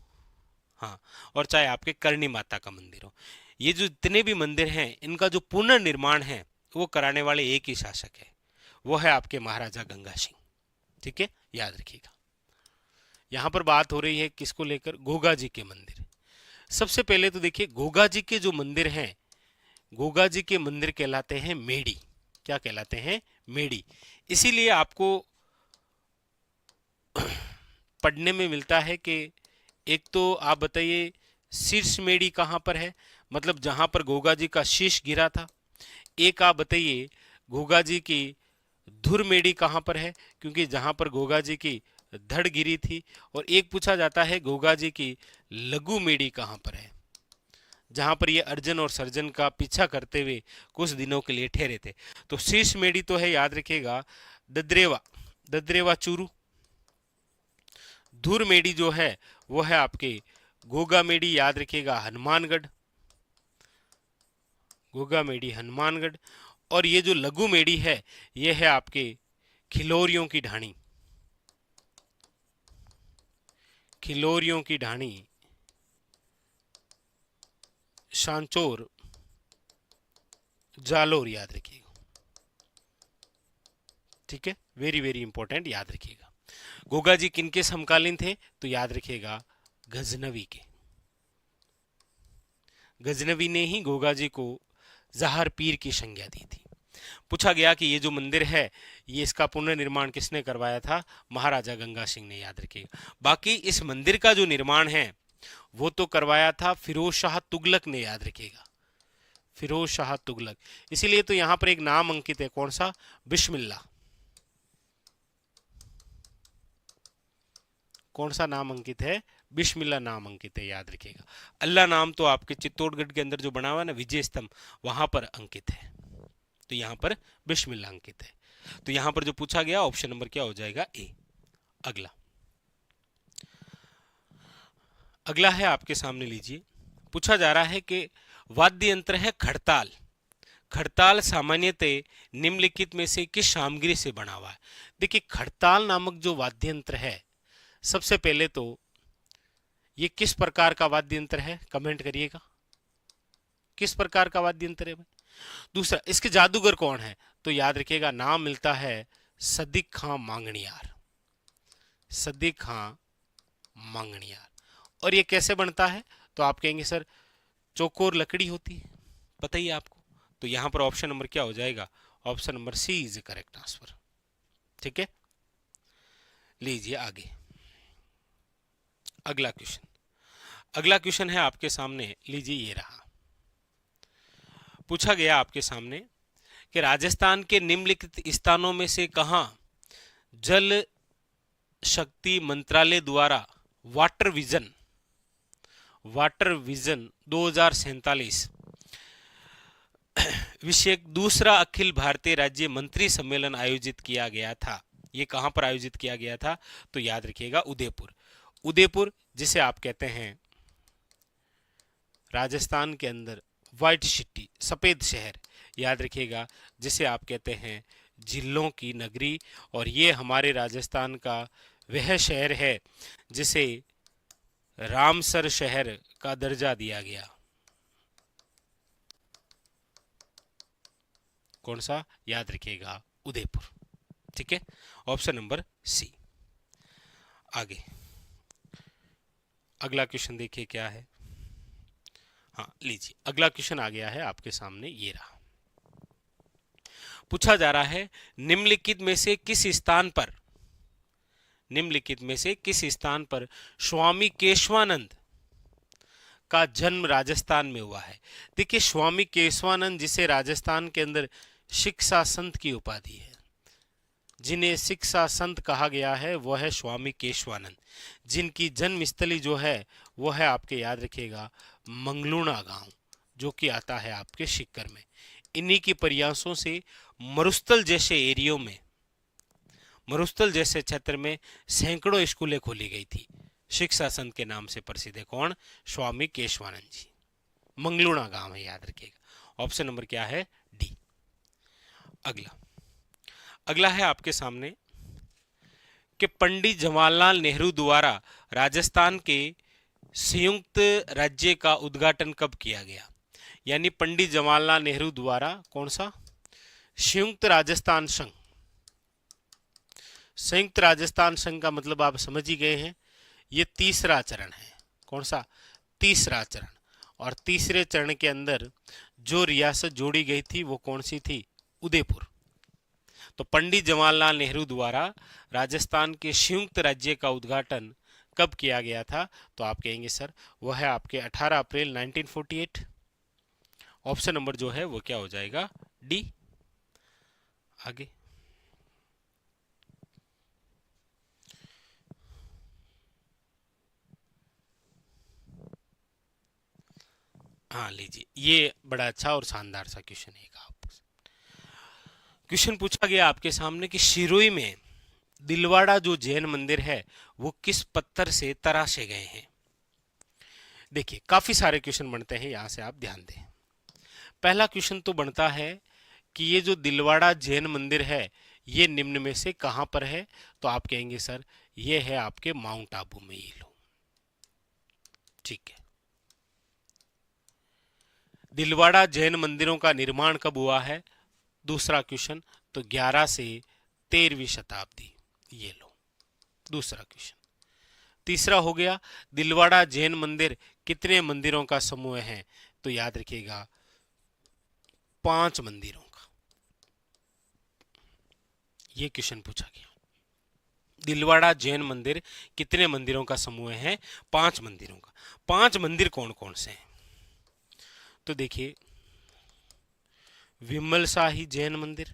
हाँ, और चाहे आपके करणी माता का मंदिर हो, ये जो जितने भी मंदिर हैं, इनका जो पुनर्निर्माण है वो कराने वाले एक ही शासक है, वो है आपके महाराजा गंगा सिंह। ठीक है, याद रखिएगा। यहां पर बात हो रही है किसको लेकर? गोगा जी के मंदिर। सबसे पहले तो देखिए, गोगा जी के जो मंदिर हैं, गोगा जी के मंदिर कहलाते हैं मेड़ी। क्या कहलाते हैं? मेड़ी। इसीलिए आपको पढ़ने में मिलता है कि एक तो आप बताइए शीर्ष मेड़ी कहां पर है, मतलब जहां पर गोगा जी का शीश गिरा था। एक आप बताइए गोगा जी की धुर मेड़ी कहां पर है, क्योंकि जहां पर गोगा जी की धड़ गिरी थी। और एक पूछा जाता है गोगा जी की लघु मेड़ी कहां पर है, जहां पर ये अर्जन और सर्जन का पीछा करते हुए कुछ दिनों के लिए ठहरे थे। तो शीर्ष मेड़ी तो है, याद रखिएगा, ददरेवा, ददरेवा चूरू। धुर मेड़ी जो है वो है आपके गोगा मेड़ी, याद रखिएगा, हनुमानगढ़, गोगा मेड़ी हनुमानगढ़। और ये जो लघु मेड़ी है ये है आपके खिलोरियों की ढाणी, खिलोरियों की ढाणी, सांचोर, जालोर, याद रखिएगा। ठीक है, वेरी वेरी इंपॉर्टेंट, याद रखिएगा। गोगा जी किनके समकालीन थे? तो याद रखिएगा गजनवी के। गजनवी ने ही गोगा जी को जहर पीर की संज्ञा दी थी। पूछा गया कि ये जो मंदिर है ये इसका पुनर्निर्माण किसने करवाया था? महाराजा गंगा सिंह ने, याद रखिएगा। बाकी इस मंदिर का जो निर्माण है वो तो करवाया था फिरोज शाह तुगलक ने, याद रखिएगा, फिरोज शाह तुगलक। इसीलिए तो यहां पर एक नाम अंकित है, कौन सा? बिस्मिल्लाह। कौन सा नाम अंकित है? बिस्मिल्लाह नाम अंकित है, याद रखिएगा। अल्लाह नाम तो आपके चित्तौड़गढ़ के अंदर जो बना हुआ है ना, विजय स्तंभ, वहां पर अंकित है। तो यहां पर बिस्मिल्लाह अंकित है। तो यहां पर जो पूछा गया ऑप्शन नंबर क्या हो जाएगा? ए। अगला अगला है आपके सामने, लीजिए। पूछा जा रहा है कि वाद्य यंत्र है खड़ताल। खड़ताल सामान्यतः निम्नलिखित में से किस सामग्री से बना हुआ है? देखिए, खड़ताल नामक जो वाद्य यंत्र है, सबसे पहले तो ये किस प्रकार का वाद्य यंत्र है? कमेंट करिएगा, किस प्रकार का वाद्य यंत्र है भाई? दूसरा, इसके जादूगर कौन है? तो याद रखिएगा, नाम मिलता है सदिक खां मांगणियार, सदिक खां मांगणियार। और ये कैसे बनता है? तो आप कहेंगे सर चौकोर लकड़ी होती है, पता ही है आपको। तो यहां पर ऑप्शन नंबर क्या हो जाएगा? Option number C is correct answer. ठीक है, लीजिए आगे। अगला क्वेश्चन, अगला क्वेश्चन है आपके सामने, लीजिए ये रहा। पूछा गया आपके सामने कि राजस्थान के निम्नलिखित स्थानों में से कहां जल शक्ति मंत्रालय द्वारा वाटर विजन 2047 विषय दूसरा अखिल भारतीय राज्य मंत्री सम्मेलन आयोजित किया गया था? ये कहां पर आयोजित किया गया था? तो याद रखिएगा उदयपुर। उदयपुर जिसे आप कहते हैं राजस्थान के अंदर व्हाइट सिटी, सफेद शहर, याद रखिएगा, जिसे आप कहते हैं जिलों की नगरी। और ये हमारे राजस्थान का वह शहर है जिसे रामसर शहर का दर्जा दिया गया। कौन सा? याद रखिएगा उदयपुर। ठीक है, ऑप्शन नंबर सी। आगे अगला क्वेश्चन देखिए क्या है। हाँ, लीजिए, अगला क्वेश्चन आ गया है आपके सामने, ये रहा। पूछा जा रहा है निम्नलिखित में से किस स्थान पर, निम्नलिखित में से किस स्थान पर स्वामी केशवानंद का जन्म राजस्थान में हुआ है? देखिए, स्वामी केशवानंद जिसे राजस्थान के अंदर शिक्षा संत की उपाधि है, जिन्हें शिक्षा संत कहा गया है, वह है स्वामी केशवानंद, जिनकी जन्मस्थली जो है वो है आपके, याद रखिएगा, मंगलूना गांव, जो कि आता है आपके सीकर में। इन्हीं के प्रयासों से मरुस्थल जैसे एरियो में, मरुस्थल जैसे क्षेत्र में सैकड़ों स्कूलें खोली गई थी। शिक्षा संत के नाम से प्रसिद्ध है कौन? स्वामी केशवानंद जी। मंगलूणा गांव है, याद रखिएगा। ऑप्शन नंबर क्या है? डी। अगला अगला है आपके सामने कि पंडित जवाहरलाल नेहरू द्वारा राजस्थान के संयुक्त राज्य का उद्घाटन कब किया गया? यानी पंडित जवाहरलाल नेहरू द्वारा कौन सा? संयुक्त राजस्थान संघ। संयुक्त राजस्थान संघ का मतलब आप समझ ही गए हैं, ये तीसरा चरण है। कौन सा? तीसरा चरण। और तीसरे चरण के अंदर जो रियासत जोड़ी गई थी वो कौन सी थी? उदयपुर। तो पंडित जवाहरलाल नेहरू द्वारा राजस्थान के संयुक्त राज्य का उद्घाटन कब किया गया था? तो आप कहेंगे सर वह है आपके 18 अप्रैल 1948। ऑप्शन नंबर जो है वो क्या हो जाएगा? डी। आगे हाँ लीजिए, ये बड़ा अच्छा और शानदार सा क्वेश्चन है। क्वेश्चन पूछा गया आपके सामने कि सिरोही में दिलवाड़ा जो जैन मंदिर है वो किस पत्थर से तराशे गए हैं? देखिए काफी सारे क्वेश्चन बनते हैं, यहां से आप ध्यान दें। पहला क्वेश्चन तो बनता है कि ये जो दिलवाड़ा जैन मंदिर है ये निम्न में से कहां पर है? तो आप कहेंगे सर ये है आपके माउंट आबू में। ये लो, ठीक है। दिलवाड़ा जैन मंदिरों का निर्माण कब हुआ है? दूसरा क्वेश्चन तो 11 से 13वीं शताब्दी। ये लो दूसरा क्वेश्चन। तीसरा हो गया दिलवाड़ा जैन मंदिर कितने मंदिरों का समूह है? तो याद रखिएगा 5 मंदिरों का। ये क्वेश्चन पूछा गया। दिलवाड़ा जैन मंदिर कितने मंदिरों का समूह है? 5 मंदिरों का। 5 मंदिर कौन कौन से हैं? तो देखिए विमल शाही जैन मंदिर,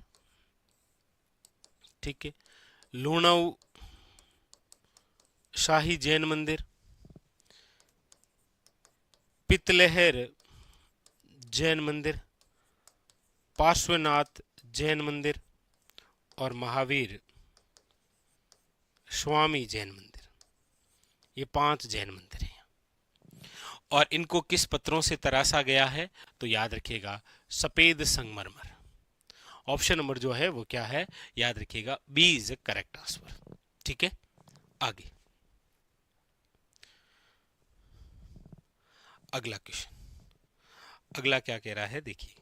ठीक है। लूणव शाही जैन मंदिर, पितलहर जैन मंदिर, पार्श्वनाथ जैन मंदिर और महावीर स्वामी जैन मंदिर। ये 5 जैन मंदिर हैं। और इनको किस पत्थरों से तराशा गया है? तो याद रखिएगा सफेद संगमरमर। ऑप्शन नंबर जो है वो क्या है? याद रखिएगा बी इज करेक्ट आंसर, ठीक है। आगे अगला क्वेश्चन, अगला क्या कह रहा है देखिए,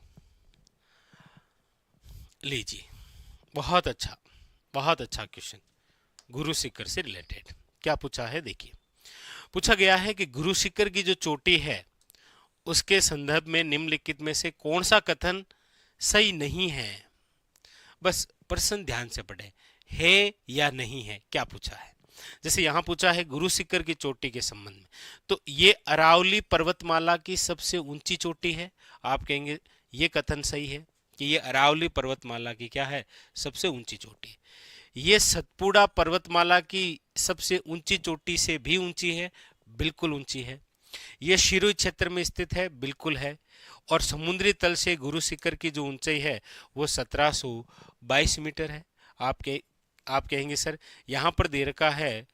लीजिए बहुत अच्छा क्वेश्चन गुरु शिखर से रिलेटेड। क्या पूछा है देखिए, पूछा गया है कि गुरु शिखर की जो चोटी है उसके संदर्भ में निम्नलिखित में से कौन सा कथन सही नहीं है? बस प्रश्न ध्यान से पढ़े, है या नहीं है, क्या पूछा है। जैसे यहां पूछा है गुरु शिखर की चोटी के संबंध में, तो ये अरावली पर्वतमाला की सबसे ऊंची चोटी है। आप कहेंगे ये कथन सही है कि ये अरावली पर्वतमाला की क्या है? सबसे ऊंची चोटी है। ये सतपुड़ा पर्वतमाला की सबसे ऊंची चोटी से भी ऊंची है, बिल्कुल ऊंची है। ये सिरोही क्षेत्र में स्थित है, बिल्कुल है। और समुद्री तल से गुरु शिखर की जो ऊंचाई है वो 1722 मीटर है। आप कहेंगे सर यहाँ पर दे रखा है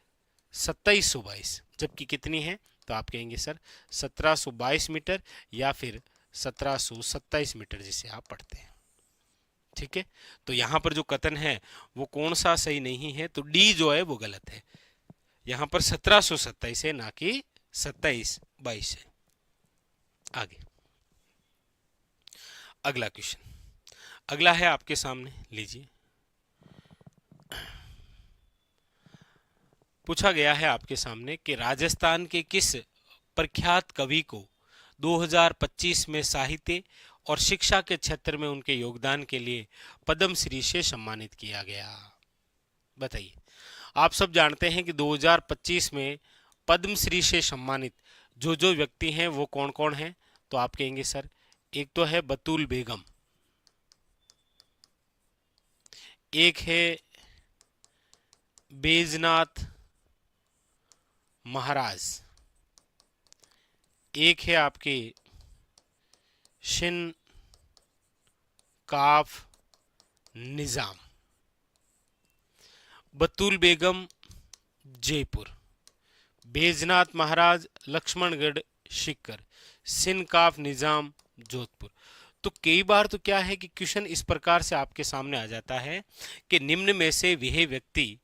2722, जबकि कितनी है? तो आप कहेंगे सर 1722 मीटर या फिर 1727 मीटर जिसे आप पढ़ते हैं, ठीक है। तो यहाँ पर जो कथन है वो कौन सा सही नहीं है? तो डी जो है वो गलत है। यहाँ पर 1727 है, ना कि 2722 है। आगे अगला क्वेश्चन, अगला है आपके सामने, लीजिए। पूछा गया है आपके सामने कि राजस्थान के किस प्रख्यात कवि को 2025 में साहित्य और शिक्षा के क्षेत्र में उनके योगदान के लिए पद्म श्री से सम्मानित किया गया? बताइए। आप सब जानते हैं कि 2025 में पद्म श्री से सम्मानित जो व्यक्ति हैं वो कौन कौन हैं? तो आप कहेंगे सर एक तो है बतूल बेगम, एक है बैजनाथ महाराज, एक है आपके शिन काफ निजाम बतूल बेगम जयपुर, बैजनाथ महाराज लक्ष्मणगढ़ सीकर, सिनकाफ निजाम जोधपुर। तो कई बार तो क्या है कि क्वेश्चन इस प्रकार से आपके सामने आ जाता है कि निम्न में से वह व्यक्ति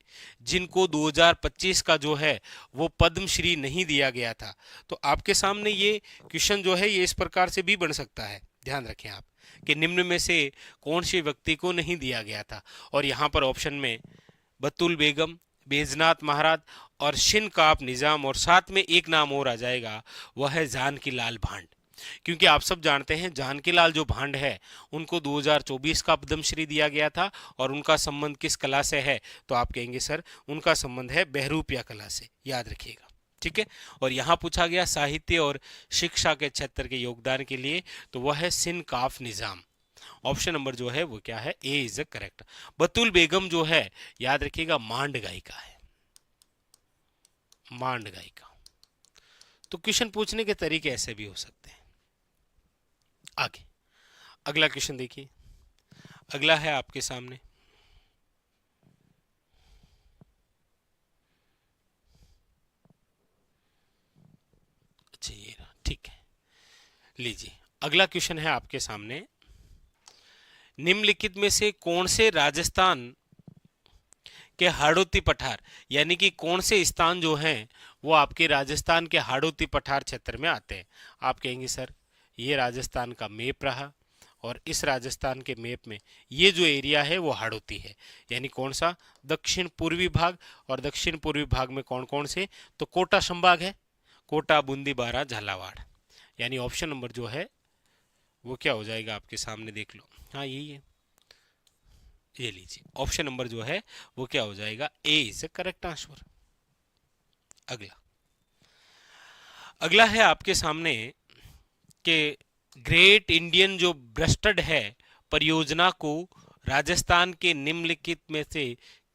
जिनको 2025 का जो है वो पद्मश्री नहीं दिया गया था। तो आपके सामने ये क्वेश्चन जो है ये इस प्रकार से भी बन सकता है, ध्यान रखें आप कि निम्न में से कौन से व्यक्ति को नहीं दिया गया था। और यहाँ पर ऑप्शन में बतुल बेगम, बैजनाथ महाराज और शिनकाप निजाम, और साथ में एक नाम और आ जाएगा, वह है जानकी लाल भांड। क्योंकि आप सब जानते हैं जानकी लाल जो भांड है उनको 2024 का पद्मश्री दिया गया था, और उनका संबंध किस कला से है, तो आप कहेंगे सर उनका संबंध है बहरूपिया कला से, याद रखिएगा, ठीक है। और यहाँ पूछा गया साहित्य और शिक्षा के क्षेत्र के योगदान के लिए, तो वह है सिनकाफ निजाम। ऑप्शन नंबर जो है वो क्या है, ए इज करेक्ट। बतुल बेगम जो है याद रखिएगा मांड गायिका है, मांड गायिका। तो क्वेश्चन पूछने के तरीके ऐसे भी हो सकते हैं। आगे अगला क्वेश्चन देखिए, अगला है आपके सामने, अच्छा ये रहा, ठीक है, लीजिए अगला क्वेश्चन है आपके सामने। निम्नलिखित में से कौन से राजस्थान के हाड़ौती पठार, यानी कि कौन से स्थान जो हैं वो आपके राजस्थान के हाड़ौती पठार क्षेत्र में आते हैं। आप कहेंगे सर ये राजस्थान का मैप रहा, और इस राजस्थान के मैप में ये जो एरिया है वो हाड़ौती है, यानी कौन सा, दक्षिण पूर्वी भाग। और दक्षिण पूर्वी भाग में कौन कौन से, तो कोटा संभाग है, कोटा, बूंदी, बारा, झालावाड़। यानी ऑप्शन नंबर जो है वो क्या हो जाएगा आपके सामने, देख लो, हाँ यही है, ये लीजिए ऑप्शन नंबर जो है वो क्या हो जाएगा, ए इज करेक्ट आंसर। अगला अगला है आपके सामने कि ग्रेट इंडियन जो ब्रस्टर्ड है परियोजना को राजस्थान के निम्नलिखित में से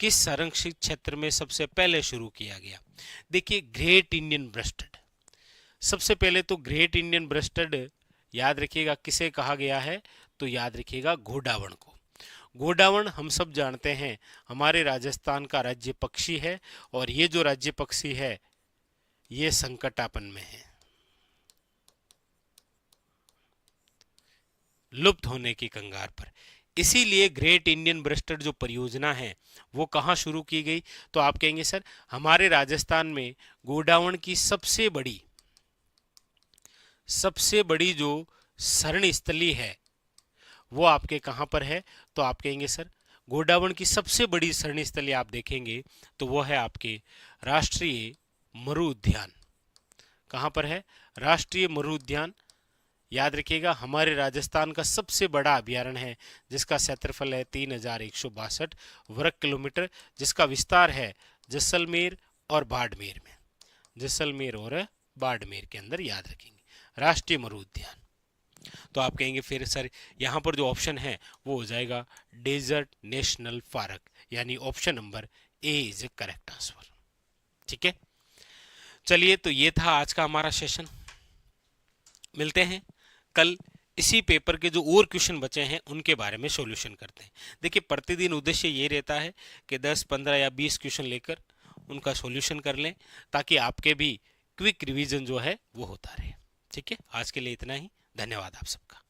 किस संरक्षित क्षेत्र में सबसे पहले शुरू किया गया। देखिए ग्रेट इंडियन ब्रस्टर्ड, सबसे पहले तो ग्रेट इंडियन ब्रस्टर्ड याद रखिएगा किसे कहा गया है, तो याद रखिएगा घोड़ावण को। घोड़ावण हम सब जानते हैं हमारे राजस्थान का राज्य पक्षी है, और ये जो राज्य पक्षी है ये संकटापन में है, लुप्त होने की कगार पर। इसीलिए ग्रेट इंडियन ब्रस्टर्ड जो परियोजना है वो कहाँ शुरू की गई, तो आप कहेंगे सर हमारे राजस्थान में गोडावण की सबसे बड़ी जो शरण स्थली है वो आपके कहाँ पर है, तो आप कहेंगे सर गोडावण की सबसे बड़ी शरण स्थली आप देखेंगे तो वो है आपके राष्ट्रीय मरु उद्यान। कहाँ पर है, राष्ट्रीय मरु उद्यान। याद रखिएगा हमारे राजस्थान का सबसे बड़ा अभ्यारण्य है जिसका क्षेत्रफल है 3162 वर्ग किलोमीटर, जिसका विस्तार है जैसलमेर और बाड़मेर में, जैसलमेर और बाड़मेर के अंदर, याद रखेंगे राष्ट्रीय मरु उद्यान। तो आप कहेंगे फिर सर यहाँ पर जो ऑप्शन है वो हो जाएगा डेजर्ट नेशनल पार्क, यानी option number A is correct answer, ठीक है। चलिए तो ये था आज का हमारा सेशन, मिलते हैं कल इसी पेपर के जो और क्वेश्चन बचे हैं उनके बारे में सॉल्यूशन करते हैं। देखिए प्रतिदिन उद्देश्य ये रहता है कि 10, 15 या 20 क्वेश्चन लेकर उनका सॉल्यूशन कर लें ताकि आपके भी क्विक रिवीजन जो है वो होता रहे, ठीक है। आज के लिए इतना ही, धन्यवाद आप सबका।